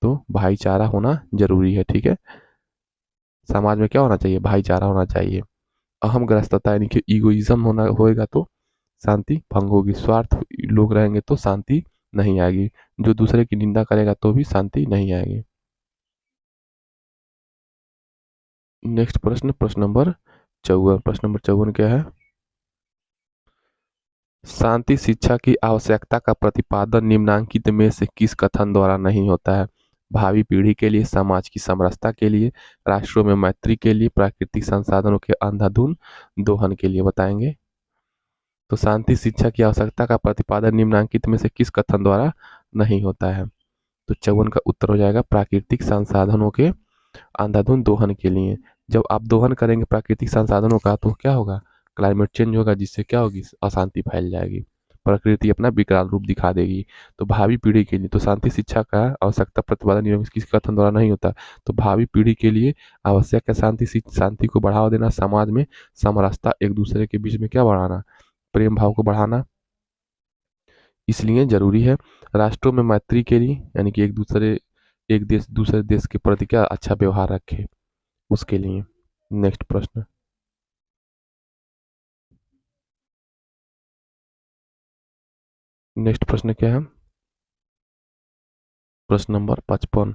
तो भाईचारा होना जरूरी है, ठीक है। समाज में क्या होना चाहिए? भाईचारा होना चाहिए। अहमग्रस्तता यानी कि ईगोइज्म होना होएगा तो शांति भंग होगी। स्वार्थ लोग रहेंगे तो शांति नहीं आएगी। जो दूसरे की निंदा करेगा तो भी शांति नहीं आएगी। नेक्स्ट प्रश्न, प्रश्न नंबर 54। प्रश्न नंबर 54 क्या है? शांति शिक्षा की आवश्यकता का प्रतिपादन निम्नांकित में से किस कथन द्वारा नहीं होता है? भावी पीढ़ी के लिए, समाज की समरसता के लिए, राष्ट्रों में मैत्री के लिए, प्राकृतिक संसाधनों के अंधाधुंध दोहन के लिए। बताएंगे। तो शांति शिक्षा की आवश्यकता का प्रतिपादन निम्नांकित में से किस कथन द्वारा नहीं होता है? तो 54 का उत्तर हो जाएगा प्राकृतिक संसाधनों के अंधाधुंध दोहन के लिए। जब आप दोहन करेंगे प्राकृतिक संसाधनों का तो क्या होगा? क्लाइमेट चेंज होगा, जिससे क्या होगी? अशांति फैल जाएगी, प्रकृति अपना विकराल रूप दिखा देगी। तो भावी पीढ़ी के लिए तो शांति शिक्षा का आवश्यकता प्रतिपादन किस कथन द्वारा नहीं होता? तो भावी पीढ़ी के लिए आवश्यक है शांति को बढ़ावा देना, समाज में समरसता, एक दूसरे के बीच में क्या बढ़ाना? प्रेम भाव को बढ़ाना, इसलिए जरूरी है। राष्ट्रों में मैत्री के लिए यानी कि एक देश दूसरे देश के प्रति क्या अच्छा व्यवहार रखे, उसके लिए। नेक्स्ट प्रश्न, नेक्स्ट प्रश्न क्या है? प्रश्न नंबर 55,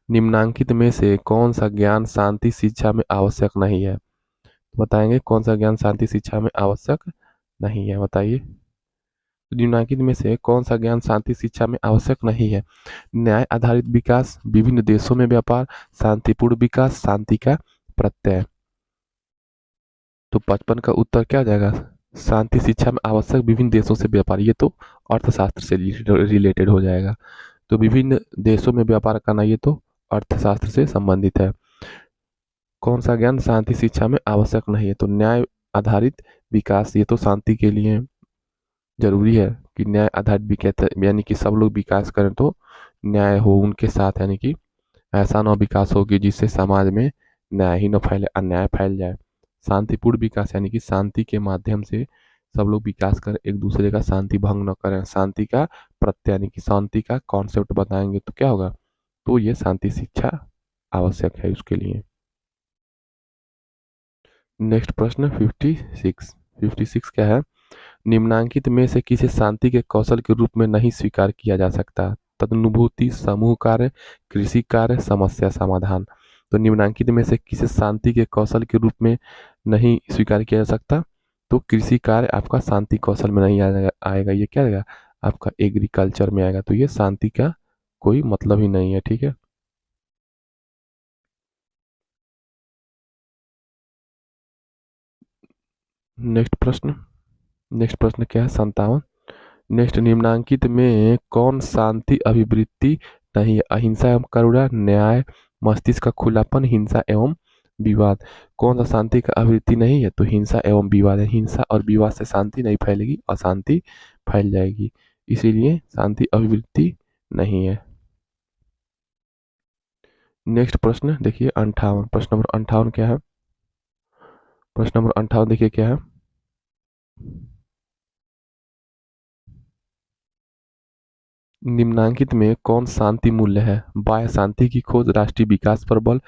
निम्नांकित में से कौन सा ज्ञान शांति शिक्षा में आवश्यक नहीं है? बताएंगे कौन सा ज्ञान शांति शिक्षा में आवश्यक नहीं है, बताइए। निम्नांकित में से कौन सा ज्ञान शांति शिक्षा में आवश्यक नहीं है? न्याय आधारित विकास, विभिन्न देशों में व्यापार, शांतिपूर्ण विकास, शांति का प्रत्यय। तो 55 का उत्तर क्या हो जाएगा? शांति शिक्षा में आवश्यक विभिन्न देशों से व्यापार, ये तो अर्थशास्त्र से रिलेटेड हो जाएगा। तो विभिन्न देशों में व्यापार करना ये तो अर्थशास्त्र से संबंधित है। कौन सा ज्ञान शांति शिक्षा में आवश्यक नहीं है? तो न्याय आधारित विकास, ये तो शांति के लिए जरूरी है कि न्याय आधारित विकास, यानी कि सब लोग विकास करें तो न्याय हो उनके साथ, यानी कि ऐसा न विकास हो कि जिससे समाज में न्याय ही न फैले, अन्याय फैल जाए। शांतिपूर्ण विकास यानी कि शांति के माध्यम से सब लोग विकास करें, एक दूसरे का शांति भंग न करें, शांति का प्रत्यय यानी कि शांति का कॉन्सेप्ट बताएंगे तो क्या होगा? तो ये शांति शिक्षा आवश्यक है उसके लिए। नेक्स्ट प्रश्न 56। 56 क्या है? निम्नांकित में से किसी शांति के कौशल के रूप में नहीं स्वीकार किया जा सकता? तदनुभूति, समूह कार्य, कृषि कार्य, समस्या समाधान। तो निम्नांकित में से किसी शांति के कौशल के रूप में नहीं स्वीकार किया जा सकता? तो कृषि कार्य आपका शांति कौशल में नहीं आएगा। ये क्या आएगा? आपका एग्रीकल्चर में आएगा। तो ये शांति का कोई मतलब ही नहीं है, ठीक है। नेक्स्ट प्रश्न। नेक्स्ट प्रश्न क्या है? 57। नेक्स्ट, निम्नांकित में कौन शांति अभिवृत्ति नहीं है? अहिंसा एवं करुणा, न्याय, मस्तिष्क का खुलापन, हिंसा एवं विवाद। कौन सा शांति का अभिवृत्ति नहीं है? तो हिंसा एवं विवाद है। हिंसा और विवाद से शांति नहीं फैलेगी, अशांति फैल जाएगी, इसीलिए शांति अभिवृत्ति नहीं है। नेक्स्ट प्रश्न देखिए 58। प्रश्न नंबर 58 क्या है? प्रश्न नंबर 58 देखिए क्या है? निम्नांकित में कौन शांति मूल्य है? बाह्य शांति की खोज, राष्ट्रीय विकास पर बल,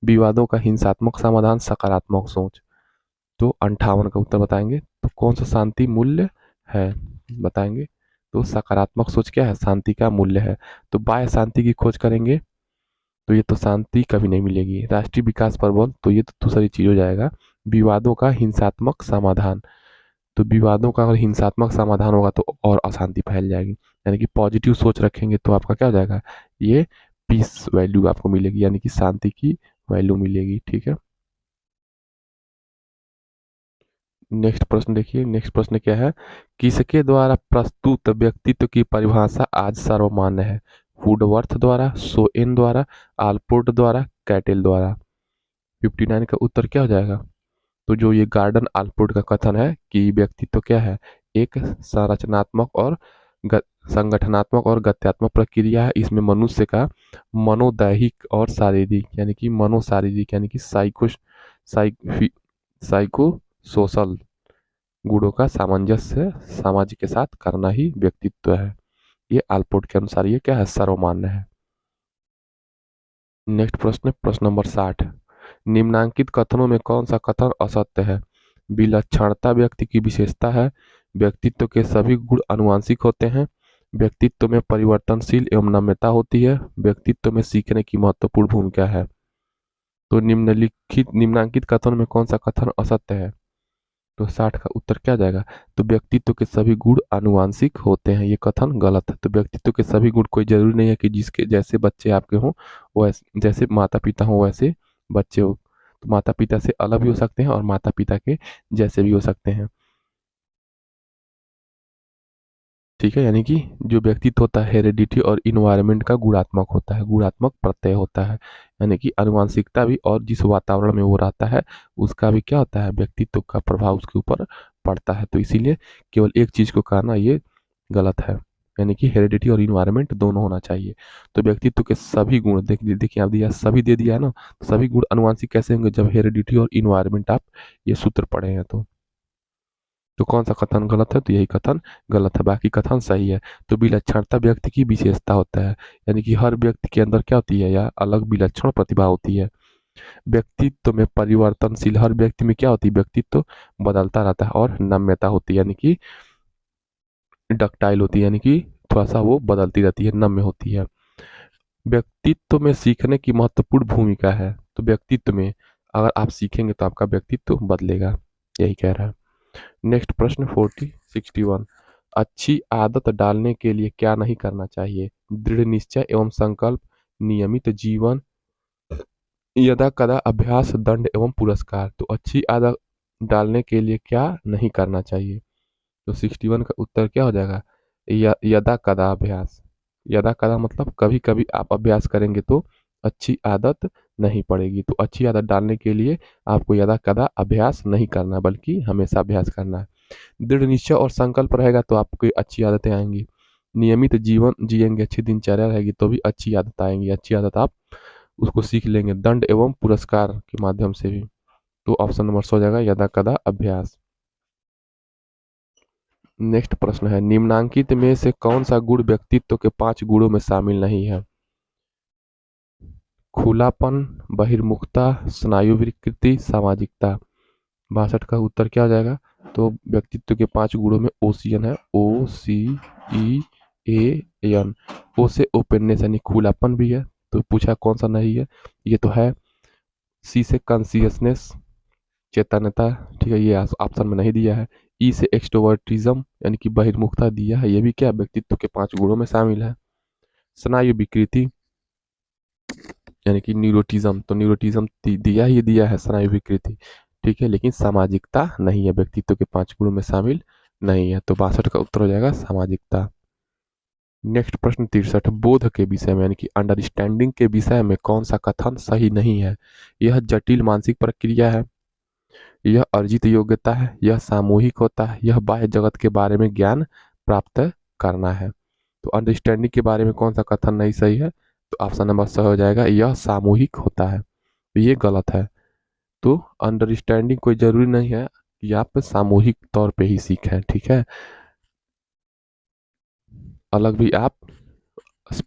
विवादों का हिंसात्मक समाधान, सकारात्मक सोच। तो 58 का उत्तर बताएंगे। तो कौन सा शांति मूल्य है बताएंगे? तो सकारात्मक सोच क्या है? शांति का मूल्य है। तो बाह्य शांति की खोज करेंगे तो ये तो शांति कभी नहीं मिलेगी। राष्ट्रीय विकास पर बल, तो ये तो दूसरी चीज हो जाएगा। विवादों का हिंसात्मक समाधान, तो विवादों का अगर हिंसात्मक समाधान होगा तो और अशांति फैल जाएगी। यानी कि पॉजिटिव सोच रखेंगे तो आपका क्या हो जाएगा? ये पीस वैल्यू आपको मिलेगी, यानी कि शांति की वैल्यू मिलेगी, ठीक है। नेक्स्ट प्रश्न देखिए। नेक्स्ट प्रश्न क्या है? किसके द्वारा प्रस्तुत व्यक्तित्व की परिभाषा आज सर्वमान्य है? वुडवर्थ द्वारा, सोएन द्वारा, आलपोर्ट द्वारा, कैटेल द्वारा। 59 का उत्तर क्या हो जाएगा? तो जो ये गार्डन आलपोर्ट का कथन है कि व्यक्तित्व क्या है? एक संरचनात्मक और ग- संगठनात्मक और गत्यात्मक प्रक्रिया है। इसमें मनुष्य का मनोदैहिक और शारीरिक, यानी कि मनोशारीरिक यानी कि साइको सोशल गुणों का सामंजस्य समाज के साथ करना ही व्यक्तित्व है। ये आलपोर्ट के अनुसार ये क्या है? सर्वमान्य है। नेक्स्ट प्रश्न, प्रश्न नंबर 60। निम्नांकित कथनों में कौन सा कथन असत्य है? विलक्षणता व्यक्ति की विशेषता है, व्यक्तित्व के सभी गुण आनुवंशिक होते हैं, व्यक्तित्व में परिवर्तनशील एवं नम्रता होती है, व्यक्तित्व में सीखने की महत्वपूर्ण भूमिका है। तो निम्नांकित कथनों में कौन सा कथन असत्य है? तो 60 का उत्तर क्या जाएगा? तो व्यक्तित्व के सभी गुण आनुवंशिक होते हैं, ये कथन गलत है। तो व्यक्तित्व के सभी गुण कोई जरूरी नहीं है कि जिसके जैसे बच्चे आपके हों वैसे, जैसे माता पिता हों वैसे बच्चे हो। तो माता पिता से अलग भी हो सकते हैं और माता पिता के जैसे भी हो सकते हैं, ठीक है। यानी कि जो व्यक्तित्व होता है हेरेडिटी और इन्वायरमेंट का गुणात्मक होता है, गुणात्मक प्रत्यय होता है। यानी कि आनुवंशिकता भी और जिस वातावरण में वो रहता है उसका भी क्या होता है? व्यक्तित्व का प्रभाव उसके ऊपर पड़ता है। तो इसीलिए केवल एक चीज को कहना ये गलत है, यानी कि हेरिडिटी और इन्वायरमेंट दोनों होना चाहिए। तो व्यक्तित्व के सभी गुण देखिए आप दिया, सभी दे दिया है ना, तो सभी गुण आनुवंशिक कैसे होंगे? जब हेरिडिटी और इन्वायरमेंट आप ये सूत्र पढ़े हैं तो कौन सा कथन गलत है? तो यही कथन गलत है, बाकी कथन सही है। तो विलक्षणता व्यक्ति की विशेषता होता है, यानी कि हर व्यक्ति के अंदर क्या होती है? या अलग विलक्षण प्रतिभा होती है। व्यक्तित्व में परिवर्तनशील, हर व्यक्ति में क्या होती है? व्यक्तित्व बदलता रहता है। और नम्यता होती है, यानी कि डक्टाइल होती है, यानी कि थोड़ा सा वो बदलती रहती है, नम्य होती है। व्यक्तित्व में सीखने की महत्वपूर्ण भूमिका है, तो व्यक्तित्व में अगर आप सीखेंगे तो आपका व्यक्तित्व बदलेगा, यही कह रहा है। नेक्स्ट प्रश्न 61। अच्छी आदत डालने के लिए क्या नहीं करना चाहिए? दृढ़ निश्चय एवं संकल्प, नियमित जीवन, यदा कदा अभ्यास, दंड एवं पुरस्कार। तो अच्छी आदत डालने के लिए क्या नहीं करना चाहिए? तो 61 का उत्तर क्या हो जाएगा? यदा कदा अभ्यास। यदा कदा मतलब कभी कभी आप अभ्यास करेंगे तो अच्छी आदत नहीं पड़ेगी। तो अच्छी आदत डालने के लिए आपको यदा कदा अभ्यास नहीं करना, बल्कि हमेशा अभ्यास करना है। दृढ़ निश्चय और संकल्प रहेगा तो आपको अच्छी आदतें आएंगी। नियमित जीवन जिएंगे, अच्छी दिनचर्या रहेगी तो भी अच्छी आदत आएंगी। अच्छी आदत आप उसको सीख लेंगे दंड एवं पुरस्कार के माध्यम से भी। तो ऑप्शन नंबर हो जाएगा यदा कदा अभ्यास। नेक्स्ट प्रश्न है, निम्नांकित में से कौन सा गुण व्यक्तित्व के 5 गुणों में शामिल नहीं है? खुलापन, बहिर्मुखता, स्नायु विकृति, सामाजिकता। 62 का उत्तर क्या हो जाएगा? तो व्यक्तित्व के 5 गुणों में ओसियन है, OCEAN। ओ से ओपननेस यानी खुलापन भी है, तो पूछा कौन सा नहीं है, ये तो है। सी से कॉन्सियसनेस, चेतनता, ठीक है, ये ऑप्शन में नहीं दिया है। ई से एक्सट्रोवर्टिज्म यानी कि बहिर्मुखता दिया है, ये भी क्या व्यक्तित्व के 5 गुणों में शामिल है। स्नायु विकृति यानी कि न्यूरोटिज्म, तो न्यूरोटिज्म दिया ही दिया है स्नायु विकृति, ठीक है, लेकिन सामाजिकता नहीं है, व्यक्तित्व के 5 गुणों में शामिल नहीं है। तो 62 का उत्तर हो जाएगा सामाजिकता। नेक्स्ट प्रश्न 63, बोध के विषय में यानी कि अंडरस्टैंडिंग के विषय में कौन सा कथन सही नहीं है? यह जटिल मानसिक प्रक्रिया है, यह अर्जित योग्यता है, यह सामूहिक होता है, यह बाह्य जगत के बारे में ज्ञान प्राप्त करना है। तो अंडरस्टैंडिंग के बारे में कौन सा कथन नहीं सही है? तो ऑप्शन नंबर सही हो जाएगा, यह सामूहिक होता है। तो ये गलत है। तो अंडरस्टैंडिंग कोई जरूरी नहीं है कि आप सामूहिक तौर पे ही सीखें, ठीक है, अलग भी आप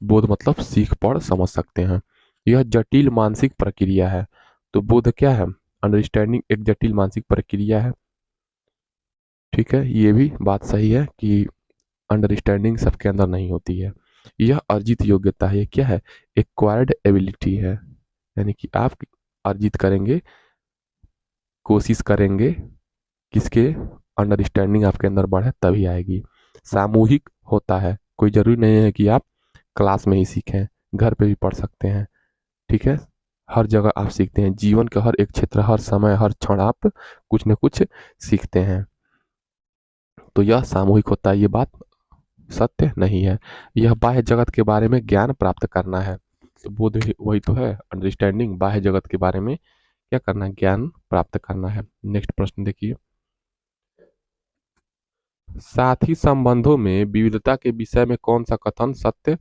बोध मतलब सीख पढ़ समझ सकते हैं। यह जटिल मानसिक प्रक्रिया है, तो बोध क्या है? अंडरस्टैंडिंग एक जटिल मानसिक प्रक्रिया है, ठीक है, ये भी बात सही है कि अंडरस्टैंडिंग सबके अंदर नहीं होती है। यह अर्जित योग्यता है, ये क्या है? एक्वायर्ड एबिलिटी है, यानी कि आप अर्जित करेंगे, कोशिश करेंगे, किसके? अंडरस्टैंडिंग आपके अंदर बढ़े तभी आएगी। सामूहिक होता है, कोई जरूरी नहीं है कि आप क्लास में ही सीखें, घर पे भी पढ़ सकते हैं, ठीक है, हर जगह आप सीखते हैं, जीवन के हर एक क्षेत्र, हर समय, हर क्षण आप कुछ न कुछ सीखते हैं। तो यह सामूहिक होता है, ये बात सत्य नहीं है। यह बाह्य जगत के बारे में ज्ञान प्राप्त करना है, तो बोध वही तो है अंडरस्टैंडिंग, बाह्य जगत के बारे में क्या करना है? ज्ञान प्राप्त करना है। नेक्स्ट प्रश्न देखिए, साथी संबंधों में विविधता के विषय में कौन सा कथन सत्य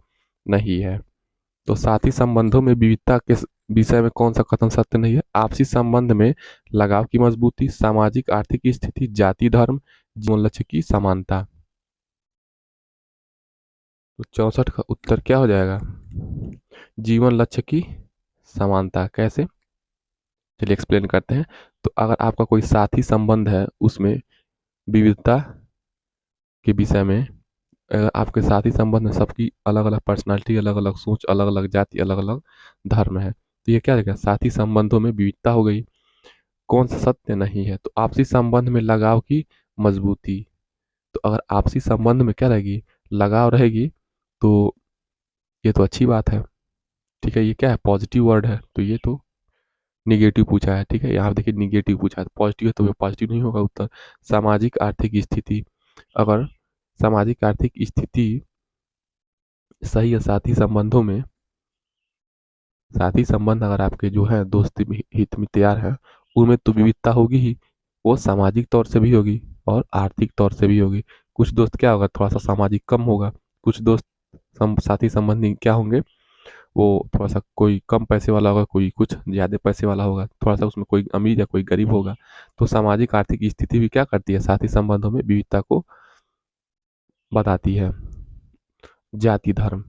नहीं है? तो साथी संबंधों में विविधता के विषय में कौन सा कथन सत्य नहीं है? आपसी संबंध में लगाव की मजबूती, सामाजिक आर्थिक स्थिति, जाति धर्म, जीवन लक्ष्य की समानता। तो 64 का उत्तर क्या हो जाएगा? जीवन लक्ष्य की समानता। कैसे? चलिए एक्सप्लेन करते हैं। तो अगर आपका कोई साथी संबंध है, उसमें विविधता के विषय में, आपके साथी संबंध में सबकी अलग अलग पर्सनालिटी, अलग अलग सोच, अलग अलग जाति, अलग अलग धर्म है, तो ये क्या रहेगा? साथी संबंधों में विविधता हो गई। कौन सा सत्य नहीं है? तो आपसी संबंध में लगाव की मजबूती। तो अगर आपसी संबंध में क्या रहेगी? लगाव रहेगी, तो ये तो अच्छी बात है, ठीक है, ये क्या है? पॉजिटिव वर्ड है, तो ये तो निगेटिव पूछा है, ठीक है, यहाँ देखिए निगेटिव पूछा है, पॉजिटिव है तो पॉजिटिव नहीं होगा उत्तर। सामाजिक आर्थिक स्थिति, अगर सामाजिक आर्थिक स्थिति सही है, साथी संबंधों में, साथी संबंध अगर आपके जो है दोस्त हित में तैयार है, उनमें तो विविधता होगी ही, वो सामाजिक तौर से भी होगी और आर्थिक तौर से भी होगी। कुछ दोस्त क्या होगा? थोड़ा सा सामाजिक कम होगा। कुछ दोस्त साथी संबंधी क्या होंगे? वो थोड़ा सा कोई कम पैसे वाला होगा, कोई कुछ ज़्यादा पैसे वाला होगा, थोड़ा सा उसमें कोई अमीर या कोई गरीब होगा। तो सामाजिक आर्थिक स्थिति भी क्या करती है? साथी संबंधों में विविधता को बताती है। जाति धर्म,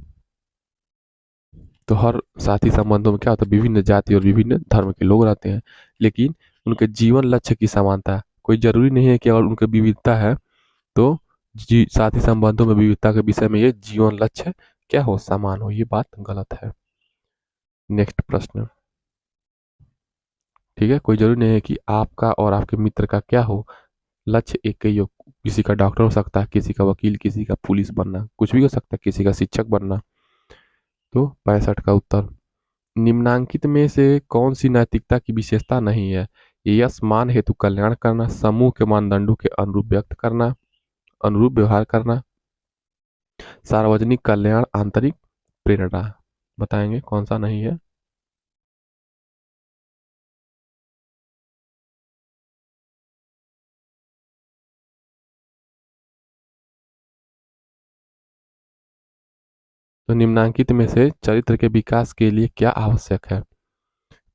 तो हर साथी संबंधों में क्या होता है? विभिन्न जाति और विभिन्न धर्म के लोग रहते हैं, लेकिन उनके जीवन लक्ष्य की समानता। कोई जरूरी नहीं है कि अगर उनके विविधता है तो साथी संबंधों में विविधता के विषय में ये जीवन लक्ष्य क्या हो? समान हो, ये बात गलत है। नेक्स्ट प्रश्न, ठीक है, कोई जरूरी नहीं है कि आपका और आपके मित्र का क्या हो? लक्ष्य एक ही हो। किसी का डॉक्टर हो सकता है, किसी का वकील, किसी का पुलिस बनना, कुछ भी हो सकता है, किसी का शिक्षक बनना। तो 65 का उत्तर, निम्नांकित में से कौन सी नैतिकता की विशेषता नहीं है? यश मान हेतु कल्याण करना, समूह के मानदंडों के अनुरूप व्यक्त करना, अनुरूप व्यवहार करना, सार्वजनिक कल्याण, आंतरिक प्रेरणा। बताएंगे कौन सा नहीं है। तो निम्नांकित में से चरित्र के विकास के लिए क्या आवश्यक है।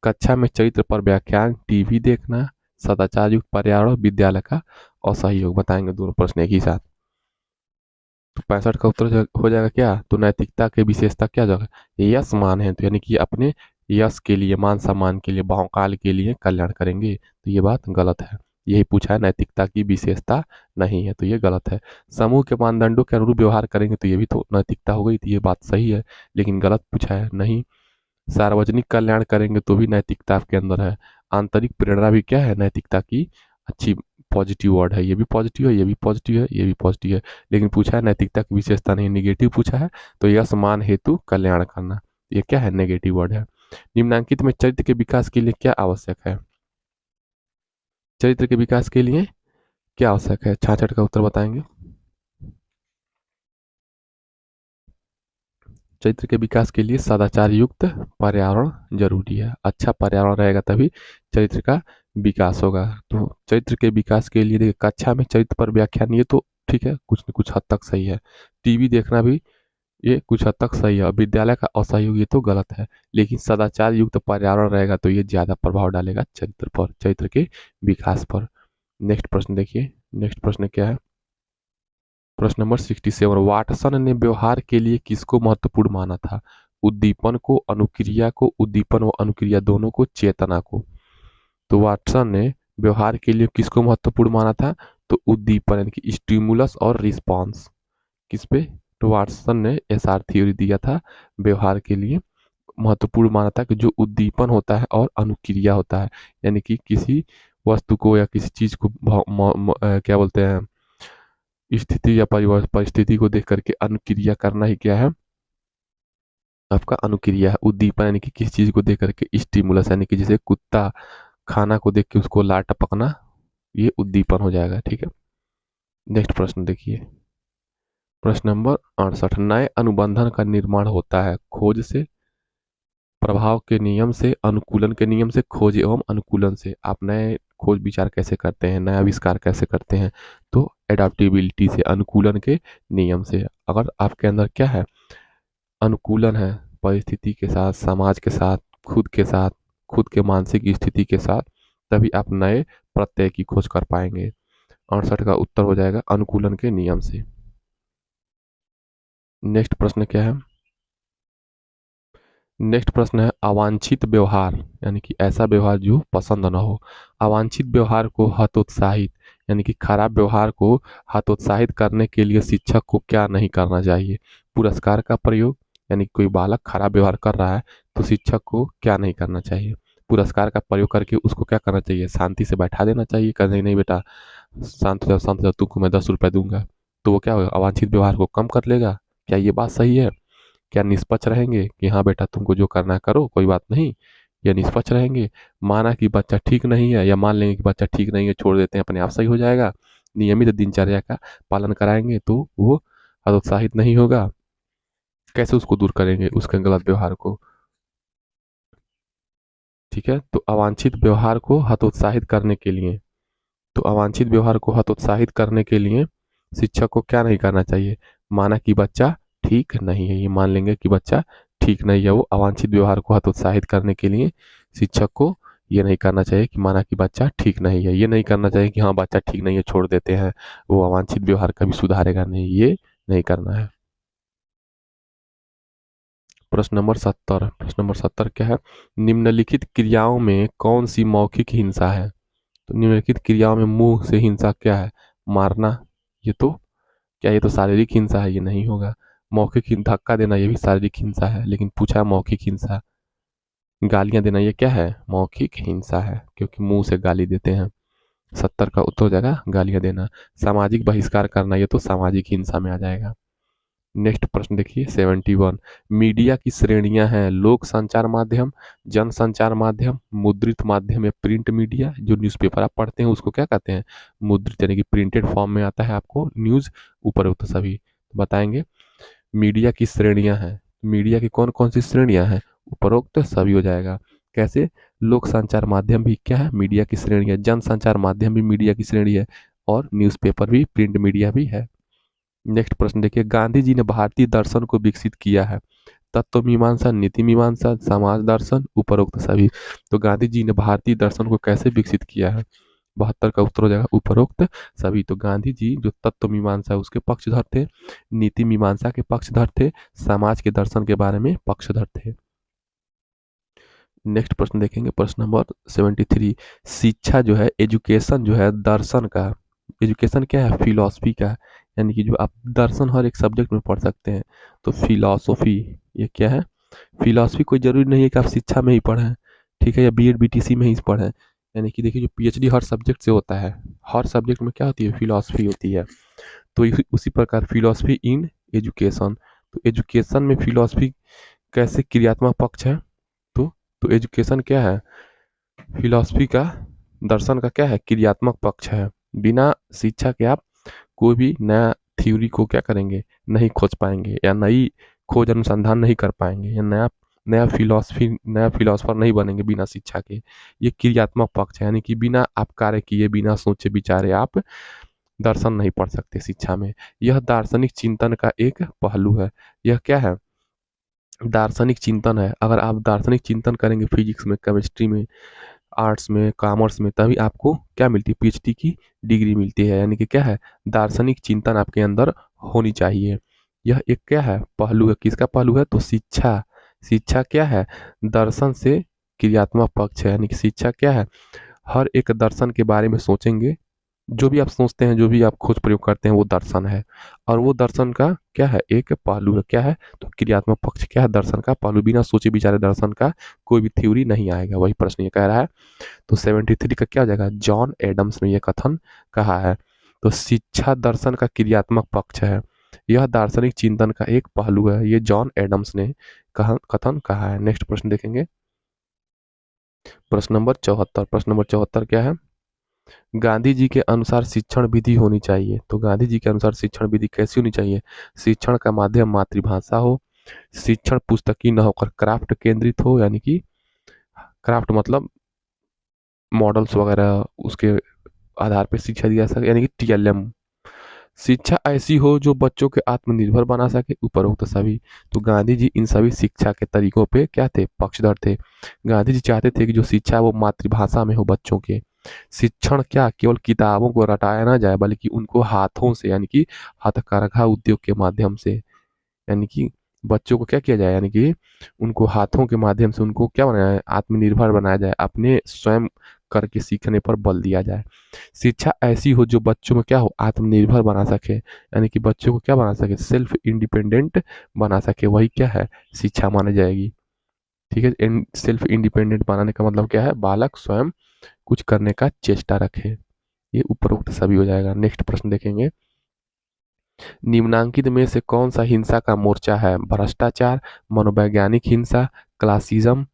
कक्षा में चरित्र पर व्याख्यान, टीवी देखना, सदाचार युक्त पर्यावरण, विद्यालय का असहयोग। बताएंगे दोनों प्रश्न एक ही साथ। तो 65 का उत्तर हो जाएगा क्या। तो नैतिकता की विशेषता क्या जगह, यश मान है, तो यानी कि अपने यश के लिए, मान सम्मान के लिए, बहुकाल के लिए कल्याण करेंगे, तो ये बात गलत है। यही पूछा है, नैतिकता की विशेषता नहीं है, तो ये गलत है। समूह के मानदंडों के अनुरूप व्यवहार करेंगे, तो ये भी तो नैतिकता हो गई, तो ये बात सही है, लेकिन गलत पूछा है नहीं। सार्वजनिक कल्याण करेंगे तो भी नैतिकता आपके अंदर है। आंतरिक प्रेरणा भी क्या है, नैतिकता की अच्छी पॉजिटिव वर्ड है, ये भी पॉजिटिव है, ये भी पॉजिटिव है, ये भी पॉजिटिव है, लेकिन पूछा है नैतिकता की विशेषता नहीं, निगेटिव पूछा है। तो यह समान हेतु कल्याण करना, ये क्या है, नेगेटिव वर्ड है। निम्नांकित में चरित्र के विकास के लिए क्या आवश्यक है। चरित्र के विकास के लिए क्या आवश्यक है, 66 का उत्तर बताएंगे। चरित्र के विकास के लिए सदाचार युक्त पर्यावरण जरूरी है। अच्छा पर्यावरण रहेगा तभी चरित्र का विकास होगा। तो चरित्र के विकास के लिए देखिए, कक्षा में चरित्र पर व्याख्यान, ये तो ठीक है, कुछ न कुछ हद तक सही है। टीवी देखना भी ये कुछ हद तक सही है। विद्यालय का असहयोग ये तो गलत है, लेकिन सदाचार युक्त पर्यावरण रहेगा तो ये ज्यादा प्रभाव डालेगा चरित्र पर, चरित्र के विकास पर। नेक्स्ट प्रश्न देखिए, नेक्स्ट प्रश्न क्या है। प्रश्न नंबर 67, वाटसन ने व्यवहार के लिए किसको महत्वपूर्ण माना था। उद्दीपन को, अनुक्रिया को, उद्दीपन व अनुक्रिया दोनों को, चेतना को। तो वाटसन ने व्यवहार के लिए किसको महत्वपूर्ण माना था। तो उद्दीपन यानी कि स्टिमुलस और रिस्पॉन्स। किस पे। तो वाटसन ने एसआर थ्योरी दिया था, व्यवहार के लिए महत्वपूर्ण माना था कि जो उद्दीपन होता है और अनुक्रिया होता है, यानी कि किसी वस्तु को या किसी चीज को क्या बोलते हैं, स्थिति या परिस्थिति को देख करके अनुक्रिया करना ही क्या है, आपका अनुक्रिया है। उद्दीपन यानी कि किसी चीज को देख करके स्टिमुलस, यानी कि जैसे कुत्ता खाना को देख के उसको ला टपकना, ये उद्दीपन हो जाएगा। ठीक है, नेक्स्ट प्रश्न देखिए। प्रश्न नंबर 68, नए अनुबंधन का निर्माण होता है खोज से, प्रभाव के नियम से, अनुकूलन के नियम से, खोज एवं अनुकूलन से। आप नए खोज विचार कैसे करते हैं, नया आविष्कार कैसे करते हैं। तो एडाप्टेबिलिटी से, अनुकूलन के नियम से। अगर आपके अंदर क्या है, अनुकूलन है परिस्थिति के साथ, समाज के साथ, खुद के साथ, खुद के मानसिक स्थिति के साथ, तभी आप नए प्रत्यय की खोज कर पाएंगे। 68 का उत्तर हो जाएगा अनुकूलन के नियम से। नेक्स्ट प्रश्न क्या है। नेक्स्ट प्रश्न है, अवांछित व्यवहार यानी कि ऐसा व्यवहार जो पसंद न हो। अवांछित व्यवहार को हतोत्साहित यानी कि खराब व्यवहार को हतोत्साहित करने के लिए शिक्षक को क्या नहीं करना चाहिए। पुरस्कार का प्रयोग, यानी कोई बालक खराब व्यवहार कर रहा है तो शिक्षक को क्या नहीं करना चाहिए। पुरस्कार का प्रयोग करके उसको क्या करना चाहिए, शांति से बैठा देना चाहिए, कर नहीं, नहीं बेटा शांत हो जाओ, शांत हो जाओ, तुमको मैं 10 रुपए दूंगा। तो वो क्या होगा, अवांछित व्यवहार को कम कर लेगा। क्या ये बात सही है। क्या निष्पक्ष रहेंगे कि हाँ बेटा तुमको जो करना है करो, कोई बात नहीं, या निष्पक्ष रहेंगे। माना कि बच्चा ठीक नहीं है, या मान लेंगे कि बच्चा ठीक नहीं है, छोड़ देते हैं, अपने आप सही हो जाएगा। नियमित दिनचर्या का पालन कराएंगे तो वो हतोत्साहित नहीं होगा। कैसे उसको दूर करेंगे उसके गलत व्यवहार को। ठीक है, तो अवांछित व्यवहार को हतोत्साहित करने के लिए, तो अवांछित व्यवहार को हतोत्साहित करने के लिए शिक्षक को क्या नहीं करना चाहिए। माना कि बच्चा ठीक नहीं है, ये मान लेंगे कि बच्चा ठीक नहीं है, वो अवांछित व्यवहार को हतोत्साहित करने के लिए शिक्षक को ये नहीं करना चाहिए कि माना कि बच्चा ठीक नहीं है, ये नहीं करना चाहिए कि हाँ बच्चा ठीक नहीं है छोड़ देते हैं, वो अवांछित व्यवहार कभी सुधारेगा नहीं, ये नहीं करना है। प्रश्न नंबर 70, प्रश्न नंबर 70 क्या है, निम्नलिखित क्रियाओं में कौन सी मौखिक हिंसा है। तो निम्नलिखित क्रियाओं में मुंह से हिंसा क्या है, मारना, ये तो क्या ये तो शारीरिक हिंसा है, ये नहीं होगा। मौखिक धक्का देना ये भी शारीरिक हिंसा है, लेकिन पूछा मौखिक हिंसा। गालियां देना ये क्या है, मौखिक हिंसा है, क्योंकि मुंह से गाली देते हैं। 70 का उत्तर हो जाएगा गालियां देना। सामाजिक बहिष्कार करना ये तो सामाजिक हिंसा में आ जाएगा। नेक्स्ट प्रश्न देखिए 71। मीडिया की श्रेणियां हैं लोक संचार माध्यम, जन संचार माध्यम, मुद्रित माध्यम या प्रिंट मीडिया। जो न्यूज़पेपर आप पढ़ते हैं उसको क्या कहते हैं? मुद्रित, यानी कि प्रिंटेड फॉर्म में आता है आपको न्यूज़, उपरोक्त सभी। तो बताएंगे मीडिया की श्रेणियां हैं, मीडिया की कौन कौन सी श्रेणियां हैं? उपरोक्त सभी हो जाएगा। कैसे? लोक संचार माध्यम भी क्या है? मीडिया की श्रेणी है। जन संचार माध्यम भी मीडिया की श्रेणी है। और न्यूज़पेपर भी, प्रिंट मीडिया भी है। नेक्स्ट प्रश्न देखिए, गांधी जी ने भारतीय दर्शन को विकसित किया है। तत्व मीमांसा, नीति मीमांसा, समाज दर्शन, उपरोक्त सभी। तो गांधी जी ने भारतीय दर्शन को कैसे विकसित किया है? 72 का उत्तर हो जाएगा उपरोक्त सभी। तो गांधी जी जो तत्व मीमांसा है उसके पक्षधर थे, नीति मीमांसा के पक्षधर थे, समाज के दर्शन के बारे में पक्षधर थे। नेक्स्ट प्रश्न देखेंगे, प्रश्न नंबर 73। शिक्षा जो है, एजुकेशन जो है दर्शन का, एजुकेशन क्या है? फिलॉसफी का, यानी कि जो आप दर्शन हर एक सब्जेक्ट में पढ़ सकते हैं। तो फिलॉसफी ये क्या है? फिलॉसफी कोई जरूरी नहीं है कि आप शिक्षा में ही पढ़ें, ठीक है, या बीएड बीटीसी में ही पढ़ें। यानी कि देखिए जो पीएचडी हर सब्जेक्ट से होता है, हर सब्जेक्ट में क्या होती है? फिलॉसफी होती है। तो उसी प्रकार फिलॉसफी इन एजुकेशन। तो एजुकेशन में फिलॉसफी कैसे क्रियात्मक पक्ष है? तो तो एजुकेशन क्या है? फिलॉसफी का, दर्शन का क्या है? क्रियात्मक पक्ष है। बिना शिक्षा के आप कोई भी नया थ्योरी को क्या करेंगे? नहीं खोज पाएंगे, या नई खोज अनुसंधान नहीं कर पाएंगे, या नया नया फिलॉसफी, नया फिलॉसफर नहीं बनेंगे बिना शिक्षा के। ये क्रियात्मक पक्ष है, यानी कि बिना आप कार्य किए, बिना सोचे विचारे आप दर्शन नहीं पढ़ सकते शिक्षा में। यह दार्शनिक चिंतन का एक पहलू है। यह क्या है? दार्शनिक चिंतन है। अगर आप दार्शनिक चिंतन करेंगे फिजिक्स में, केमिस्ट्री में, आर्ट्स में, कॉमर्स में, तभी आपको क्या मिलती है? पीएचडी की डिग्री मिलती है। यानी कि क्या है? दार्शनिक चिंतन आपके अंदर होनी चाहिए। यह एक क्या है? पहलू है। किसका पहलू है? तो शिक्षा। शिक्षा क्या है? दर्शन से क्रियात्मक पक्ष है। यानी कि शिक्षा क्या है? हर एक दर्शन के बारे में सोचेंगे, जो भी आप सोचते हैं, जो भी आप खोज प्रयोग करते हैं, वो दर्शन है। और वो दर्शन का क्या है? एक पहलू है। क्या है? तो क्रियात्मक पक्ष क्या है? दर्शन का पहलू। बिना सोचे विचारे दर्शन का कोई भी थ्योरी नहीं आएगा, वही प्रश्न ये कह रहा है। तो 73 का क्या हो जाएगा? जॉन एडम्स ने यह कथन कहा है। तो शिक्षा दर्शन का क्रियात्मक पक्ष है, यह दार्शनिक चिंतन का एक पहलू है, ये जॉन एडम्स ने कथन कहा है। नेक्स्ट प्रश्न देखेंगे, प्रश्न नंबर 74। प्रश्न नंबर 74 क्या है? गांधी जी के अनुसार शिक्षण विधि होनी चाहिए। तो गांधी जी के अनुसार शिक्षण विधि कैसी होनी चाहिए? शिक्षण का माध्यम मातृभाषा हो, शिक्षण पुस्तकीय न होकर क्राफ्ट केंद्रित हो, यानी कि क्राफ्ट मतलब मॉडल्स वगैरह, उसके आधार पर शिक्षा दिया जा सके, यानी कि टीएलएम। शिक्षा ऐसी हो जो बच्चों के आत्मनिर्भर बना सके, उपरोक्त सभी। तो गांधी जी इन सभी शिक्षा के तरीकों पे क्या थे? पक्षधर थे। गांधी जी चाहते थे कि जो शिक्षा है वो मातृभाषा में हो बच्चों के। शिक्षण क्या केवल किताबों को रटाया ना जाए, बल्कि उनको हाथों से, यानी कि हथकरघा उद्योग के माध्यम से, यानी कि बच्चों को क्या किया जाए? यानी कि उनको हाथों के माध्यम से उनको क्या बनाया जाए? आत्मनिर्भर बनाया जाए, अपने स्वयं करके सीखने पर बल दिया जाए। शिक्षा ऐसी हो जो बच्चों में क्या हो? आत्मनिर्भर बना सके, यानी कि बच्चों को क्या बना सके? सेल्फ इंडिपेंडेंट बना सके, वही क्या है? शिक्षा मानी जाएगी। ठीक है, सेल्फ इंडिपेंडेंट बनाने का मतलब क्या है? बालक स्वयं कुछ करने का चेष्टा रखे। ये उपरोक्त सभी हो जाएगा। नेक्स्ट प्रश्न देखेंगे, निम्नांकित में से कौन सा हिंसा का मोर्चा है? भ्रष्टाचार, मनोवैज्ञानिक हिंसा, क्लासिज्म,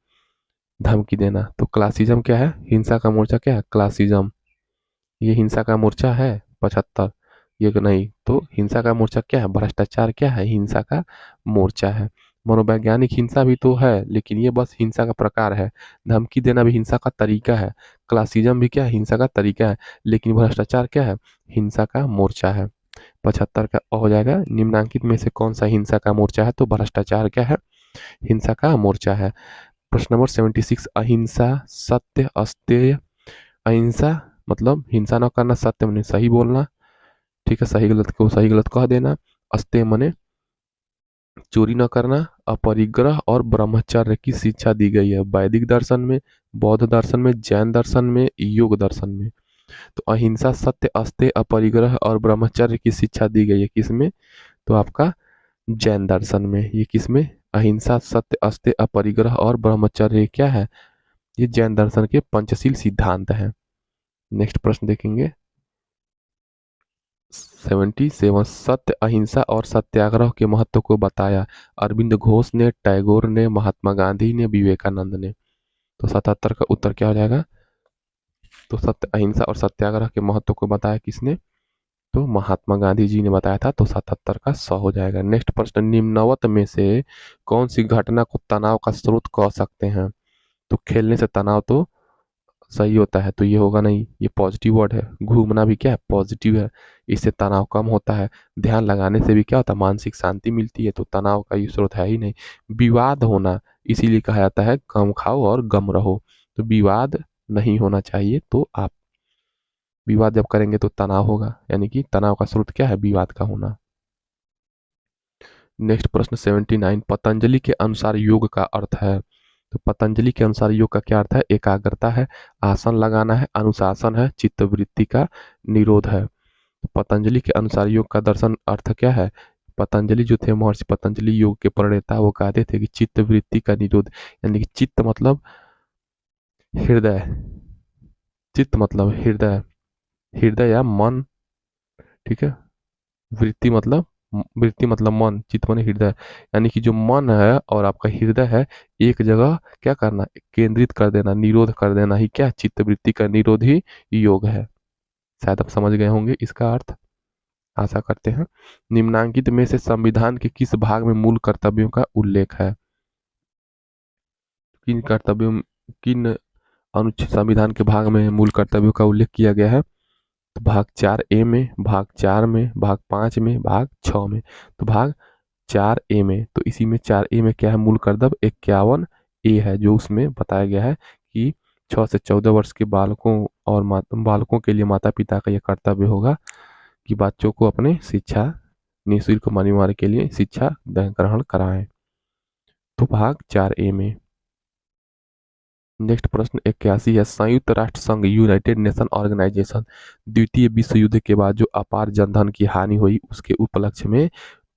धमकी देना। तो क्लासिज्म क्या है? हिंसा का मोर्चा क्या है? क्लासिज्म। ये हिंसा का मोर्चा है 75। ये नहीं, तो हिंसा का मोर्चा क्या है? भ्रष्टाचार क्या है? हिंसा का मोर्चा है। मनोवैज्ञानिक हिंसा भी तो है, लेकिन ये बस हिंसा का प्रकार है। धमकी देना भी हिंसा का तरीका है। क्लासिज्म भी क्या है? हिंसा का तरीका है। लेकिन भ्रष्टाचार क्या है? हिंसा का मोर्चा है। 75 का हो जाएगा, निम्नांकित में से कौन सा हिंसा का मोर्चा है? तो भ्रष्टाचार क्या है? हिंसा का मोर्चा है। प्रश्न नंबर 76, अहिंसा, सत्य, अस्तेय। अहिंसा मतलब हिंसा न करना, सत्य मने सही बोलना, ठीक है, सही गलत को सही गलत कह देना, अस्तेय मने चोरी न करना, अपरिग्रह और ब्रह्मचर्य की शिक्षा दी गई है वैदिक दर्शन में, बौद्ध दर्शन में, जैन दर्शन में, योग दर्शन में। तो अहिंसा, सत्य, अस्तेय, अपरिग्रह और ब्रह्मचर्य की शिक्षा दी गई है किसमें? तो आपका जैन दर्शन में। ये किसमें? अहिंसा, सत्य, अस्तेय, अपरिग्रह और ब्रह्मचर्य क्या है? ये जैन दर्शन के पंचशील सिद्धांत हैं। नेक्स्ट प्रश्न देखेंगे, 77 सत्य अहिंसा और सत्याग्रह के महत्व को बताया। अरविंद घोष ने, टैगोर ने, महात्मा गांधी ने, विवेकानंद ने। तो 77 का उत्तर क्या हो जाएगा? तो सत्य अहिंसा और सत्याग्रह के महत्व को बताया किसने? तो महात्मा गांधी जी ने बताया था। तो 77 का 100 हो जाएगा। नेक्स्ट प्रश्न, निम्नवत में से कौन सी घटना को तनाव का स्रोत कह सकते हैं? तो खेलने से तनाव तो सही होता है, तो ये होगा नहीं, ये पॉजिटिव वर्ड है। घूमना भी क्या है? पॉजिटिव है, इससे तनाव कम होता है। ध्यान लगाने से भी क्या होता है? मानसिक शांति मिलती है, तो तनाव का ये स्रोत है ही नहीं। विवाद होना, इसीलिए कहा जाता है कम खाओ और गम रहो। तो विवाद नहीं होना चाहिए, तो आप विवाद जब करेंगे तो तनाव होगा, यानी कि तनाव का स्रोत क्या है? विवाद का होना। नेक्स्ट प्रश्न 79, पतंजलि के अनुसार योग का अर्थ है। तो पतंजलि के अनुसार योग का क्या अर्थ है? एकाग्रता है, आसन लगाना है, अनुशासन है, चित्तवृत्ति का निरोध है। तो पतंजलि के अनुसार योग का दर्शन अर्थ क्या है? पतंजलि जो थे, महर्षि पतंजलि योग के प्रणेता, वो कहते थे कि चित्तवृत्ति का निरोध, यानी कि चित्त मतलब हृदय, चित्त मतलब हृदय, हृदय या मन, ठीक है। वृत्ति मतलब मन, चित्त माने हृदय, यानी कि जो मन है और आपका हृदय है, एक जगह क्या करना? केंद्रित कर देना, निरोध कर देना ही क्या? चित्त वृत्ति का निरोध ही योग है। शायद आप समझ गए होंगे इसका अर्थ, आशा करते हैं। निम्नांकित में से संविधान के किस भाग में मूल कर्तव्यों का उल्लेख है? किन कर्तव्यों, किन अनुच्छेद संविधान के भाग में मूल कर्तव्यों का उल्लेख किया गया है? तो भाग 4A में, भाग 4 में, भाग 5 में, भाग 6 में। तो भाग 4A में, तो इसी में 4A में क्या है? मूल कर्तव्य 51A है, जो उसमें बताया गया है कि 6 से 14 वर्ष के बालकों और बालकों के लिए माता पिता का यह कर्तव्य होगा कि बच्चों को अपने शिक्षा निःशुल्क अनिवार्य के लिए शिक्षा ग्रहण कराएं। तो भाग 4A में। नेक्स्ट प्रश्न 81 है, संयुक्त राष्ट्र संघ यूनाइटेड नेशन ऑर्गेनाइजेशन द्वितीय विश्व युद्ध के बाद जो अपार जनधन की हानि हुई उसके उपलक्ष्य में,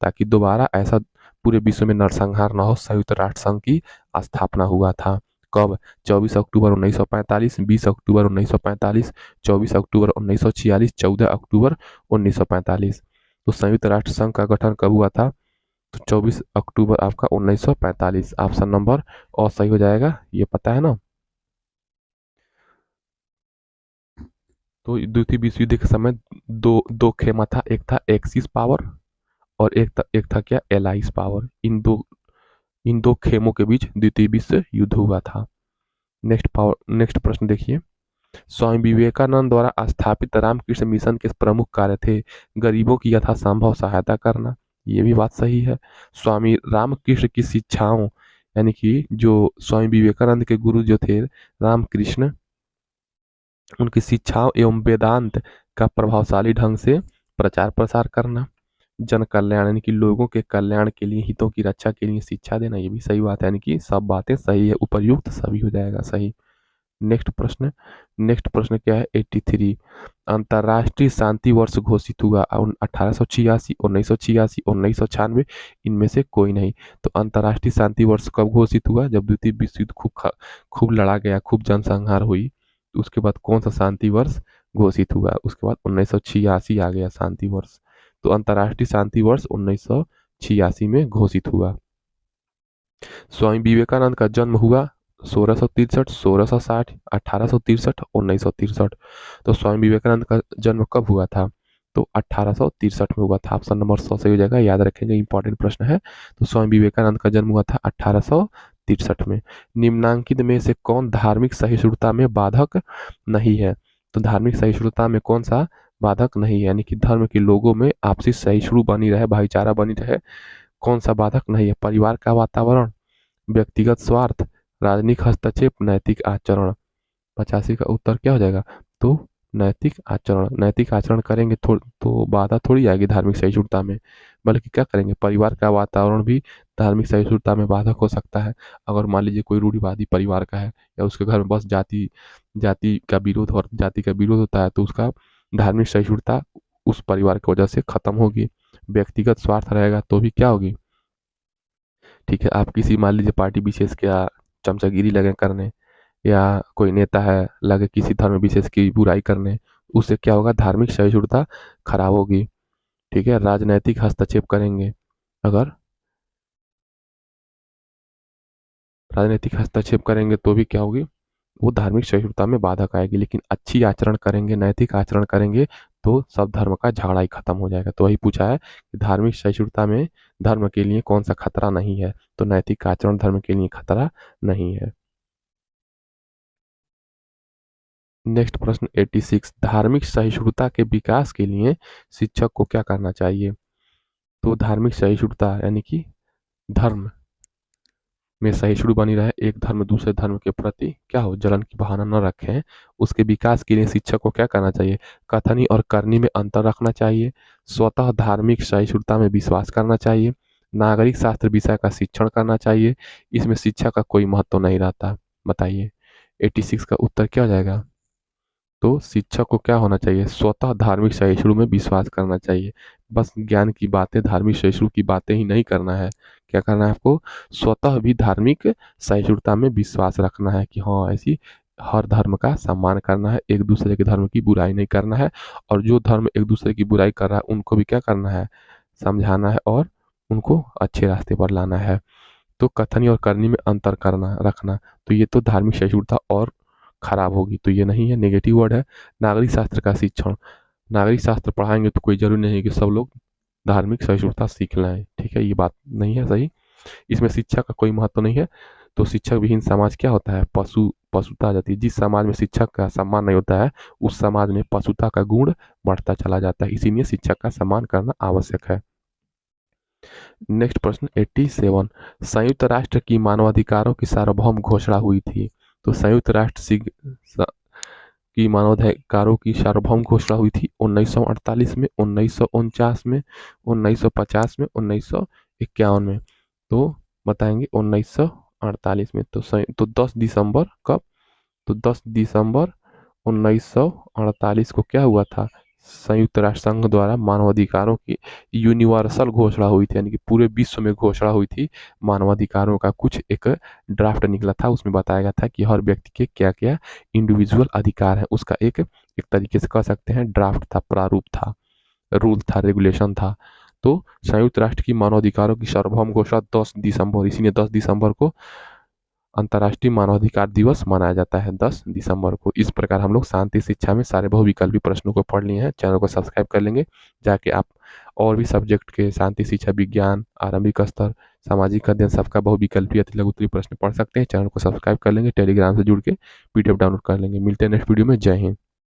ताकि दोबारा ऐसा पूरे विश्व में नरसंहार न हो, संयुक्त राष्ट्र संघ की स्थापना हुआ था। कब? 24 अक्टूबर 1945, 20 अक्टूबर 1945, 24 अक्टूबर 1946, 14 अक्टूबर 1945। तो संयुक्त राष्ट्र संघ का गठन कब हुआ था? तो 24 अक्टूबर आपका 1945। ऑप्शन नंबर और सही हो जाएगा, ये पता है ना। तो द्वितीय विश्व युद्ध के समय दो दो खेमा था, एक था एक्सिस पावर और एक था क्या? Alias power. इन दो खेमों के बीच द्वितीय विश्व युद्ध हुआ था। नेक्स्ट प्रश्न देखिए, स्वामी विवेकानंद द्वारा स्थापित रामकृष्ण मिशन के प्रमुख कार्य थे गरीबों की यथासंभव सहायता करना। ये भी बात सही है। स्वामी रामकृष्ण की शिक्षाओं, यानी कि जो स्वामी विवेकानंद के गुरु जो थे रामकृष्ण, उनकी शिक्षाओं एवं वेदांत का प्रभावशाली ढंग से प्रचार प्रसार करना, जन कल्याण यानी कि लोगों के कल्याण के लिए, हितों की रक्षा के लिए शिक्षा देना, ये भी सही बात है, यानी कि सब बातें सही है, उपयुक्त सभी हो जाएगा सही। नेक्स्ट प्रश्न क्या है? 83, अंतर्राष्ट्रीय शांति वर्ष घोषित हुआ 1886, 1986, 1996, इनमें से कोई नहीं। तो अंतर्राष्ट्रीय शांति वर्ष कब घोषित हुआ? जब द्वितीय विश्व युद्ध खूब लड़ा गया, खूब जनसंहार हुई, तो उसके बाद कौन सा शांति वर्ष घोषित हुआ? उसके बाद 1986 आ गया शांति वर्ष। तो अंतर्राष्ट्रीय शांति वर्ष 1986 में घोषित हुआ। स्वामी विवेकानंद का जन्म हुआ 1663, 1660, 1863, 1963। तो स्वामी विवेकानंद का जन्म कब हुआ था? तो 1863 में हुआ था। ऑप्शन नंबर 100 सही हो जाएगा, याद रखेंगे, इंपॉर्टेंट प्रश्न है। तो स्वामी विवेकानंद का जन्म हुआ था 1863 में। निम्नांकित में से कौन धार्मिक सहिष्णुता में बाधक नहीं है? तो धार्मिक सहिष्णुता में कौन सा बाधक नहीं है, यानी कि धर्म के लोगों में आपसी सहिष्णु बनी रहे, भाईचारा बनी रहे, कौन सा बाधक नहीं है? परिवार का वातावरण, व्यक्तिगत स्वार्थ, राजनीतिक हस्तक्षेप, नैतिक आचरण। 85 का उत्तर क्या हो जाएगा? तो नैतिक आचरण। नैतिक आचरण करेंगे तो बाधा थोड़ी आएगी धार्मिक सहिष्णुता में, बल्कि क्या करेंगे? परिवार का वातावरण भी धार्मिक सहिष्णुता में बाधक हो सकता है। अगर मान लीजिए कोई रूढ़िवादी परिवार का है, या उसके घर में बस जाति जाति का विरोध और जाति का विरोध होता है, तो उसका धार्मिक सहिष्णुता उस परिवार की वजह से खत्म होगी। व्यक्तिगत स्वार्थ रहेगा तो भी क्या होगी? ठीक है, आप किसी मान लीजिए पार्टी विशेष का चमचागिरी लगे करने, या कोई नेता है लगे किसी धर्म विशेष की बुराई करने, उससे क्या होगा, धार्मिक सहिष्णुता खराब होगी। ठीक है, राजनैतिक हस्तक्षेप करेंगे, अगर राजनीतिक हस्तक्षेप करेंगे तो भी क्या होगी, वो धार्मिक सहिष्णुता में बाधक आएगी। लेकिन अच्छी आचरण करेंगे, नैतिक आचरण करेंगे तो सब धर्म का झगड़ा ही खत्म हो जाएगा। तो वही पूछा है कि धार्मिक सहिष्णुता में धर्म के लिए कौन सा खतरा नहीं है, तो नैतिक आचरण धर्म के लिए खतरा नहीं है। नेक्स्ट प्रश्न 86, धार्मिक सहिष्णुता के विकास के लिए शिक्षक को क्या करना चाहिए। तो धार्मिक सहिष्णुता यानी कि धर्म में सहिष्णु बनी रहे, एक धर्म दूसरे धर्म के प्रति क्या हो, जलन की भावना न रखें। उसके विकास के लिए शिक्षक को क्या करना चाहिए, कथनी और करनी में अंतर रखना चाहिए, स्वतः धार्मिक सहिष्णुता में विश्वास करना चाहिए, नागरिक शास्त्र विषय का शिक्षण करना चाहिए। इसमें शिक्षा का कोई महत्व नहीं रहता। बताइए 86 का उत्तर क्या हो जाएगा। तो शिक्षक को क्या होना चाहिए, स्वतः धार्मिक सहिष्णु में विश्वास करना चाहिए। बस ज्ञान की बातें, धार्मिक सहिष्णु की बातें ही नहीं करना है, क्या करना है आपको, स्वतः भी धार्मिक सहिष्णुता में विश्वास रखना है कि हाँ ऐसी हर धर्म का सम्मान करना है, एक दूसरे के धर्म की बुराई नहीं करना है, और जो धर्म एक दूसरे की बुराई कर रहा है उनको भी क्या करना है, समझाना है और उनको अच्छे रास्ते पर लाना है। तो कथनी और करनी में अंतर करना रखना, तो ये तो धार्मिक सहिष्णुता और खराब होगी, तो ये नहीं है, नेगेटिव वर्ड है। नागरिक शास्त्र का शिक्षण, नागरिक शास्त्र पढ़ाएंगे तो कोई जरूरी नहीं है कि सब लोग धार्मिक सहिष्णुता सीख लें। ठीक है, ये बात नहीं है सही, इसमें शिक्षा का कोई महत्व नहीं है। तो शिक्षक विहीन समाज क्या होता है, पशुता आ जाती है। जिस समाज में शिक्षक का सम्मान नहीं होता है उस समाज में पशुता का गुण बढ़ता चला जाता है, इसीलिए शिक्षक का सम्मान करना आवश्यक है। नेक्स्ट प्रश्न 87, संयुक्त राष्ट्र की मानवाधिकारों की सार्वभौम घोषणा हुई थी। तो संयुक्त राष्ट्र की मानवाधिकारों की सार्वभौम घोषणा हुई थी 1948 में, 1949 में, 1950 में, 1951 में। तो बताएंगे 1948 में। तो 10 दिसंबर कब, तो 10 दिसंबर 1948 को क्या हुआ था, संयुक्त राष्ट्र संघ द्वारा मानवाधिकारों की यूनिवर्सल घोषणा हुई थी, यानी कि पूरे विश्व में घोषणा हुई थी। मानवाधिकारों का कुछ एक ड्राफ्ट निकला था, उसमें बताया गया था कि हर व्यक्ति के क्या क्या इंडिविजुअल अधिकार है, उसका एक एक तरीके से कह सकते हैं ड्राफ्ट था, प्रारूप था, रूल था, रेगुलेशन था। तो संयुक्त राष्ट्र की मानवाधिकारों की सार्वभौम घोषणा 10 दिसंबर, इसीलिए 10 दिसंबर को अंतर्राष्ट्रीय मानवाधिकार दिवस मनाया जाता है, 10 दिसंबर को। इस प्रकार हम लोग शांति शिक्षा में सारे बहुविकल्पी प्रश्नों को पढ़ लिए हैं। चैनल को सब्सक्राइब कर लेंगे, जाके आप और भी सब्जेक्ट के शांति शिक्षा, विज्ञान, आरंभिक स्तर, सामाजिक अध्ययन, सबका बहुविकल्पी अति लघु उत्तरीय प्रश्न पढ़ सकते हैं। चैनल को सब्सक्राइब कर लेंगे, टेलीग्राम से जुड़ के PDF डाउनलोड कर लेंगे। मिलते हैं नेक्स्ट वीडियो में। जय हिंद।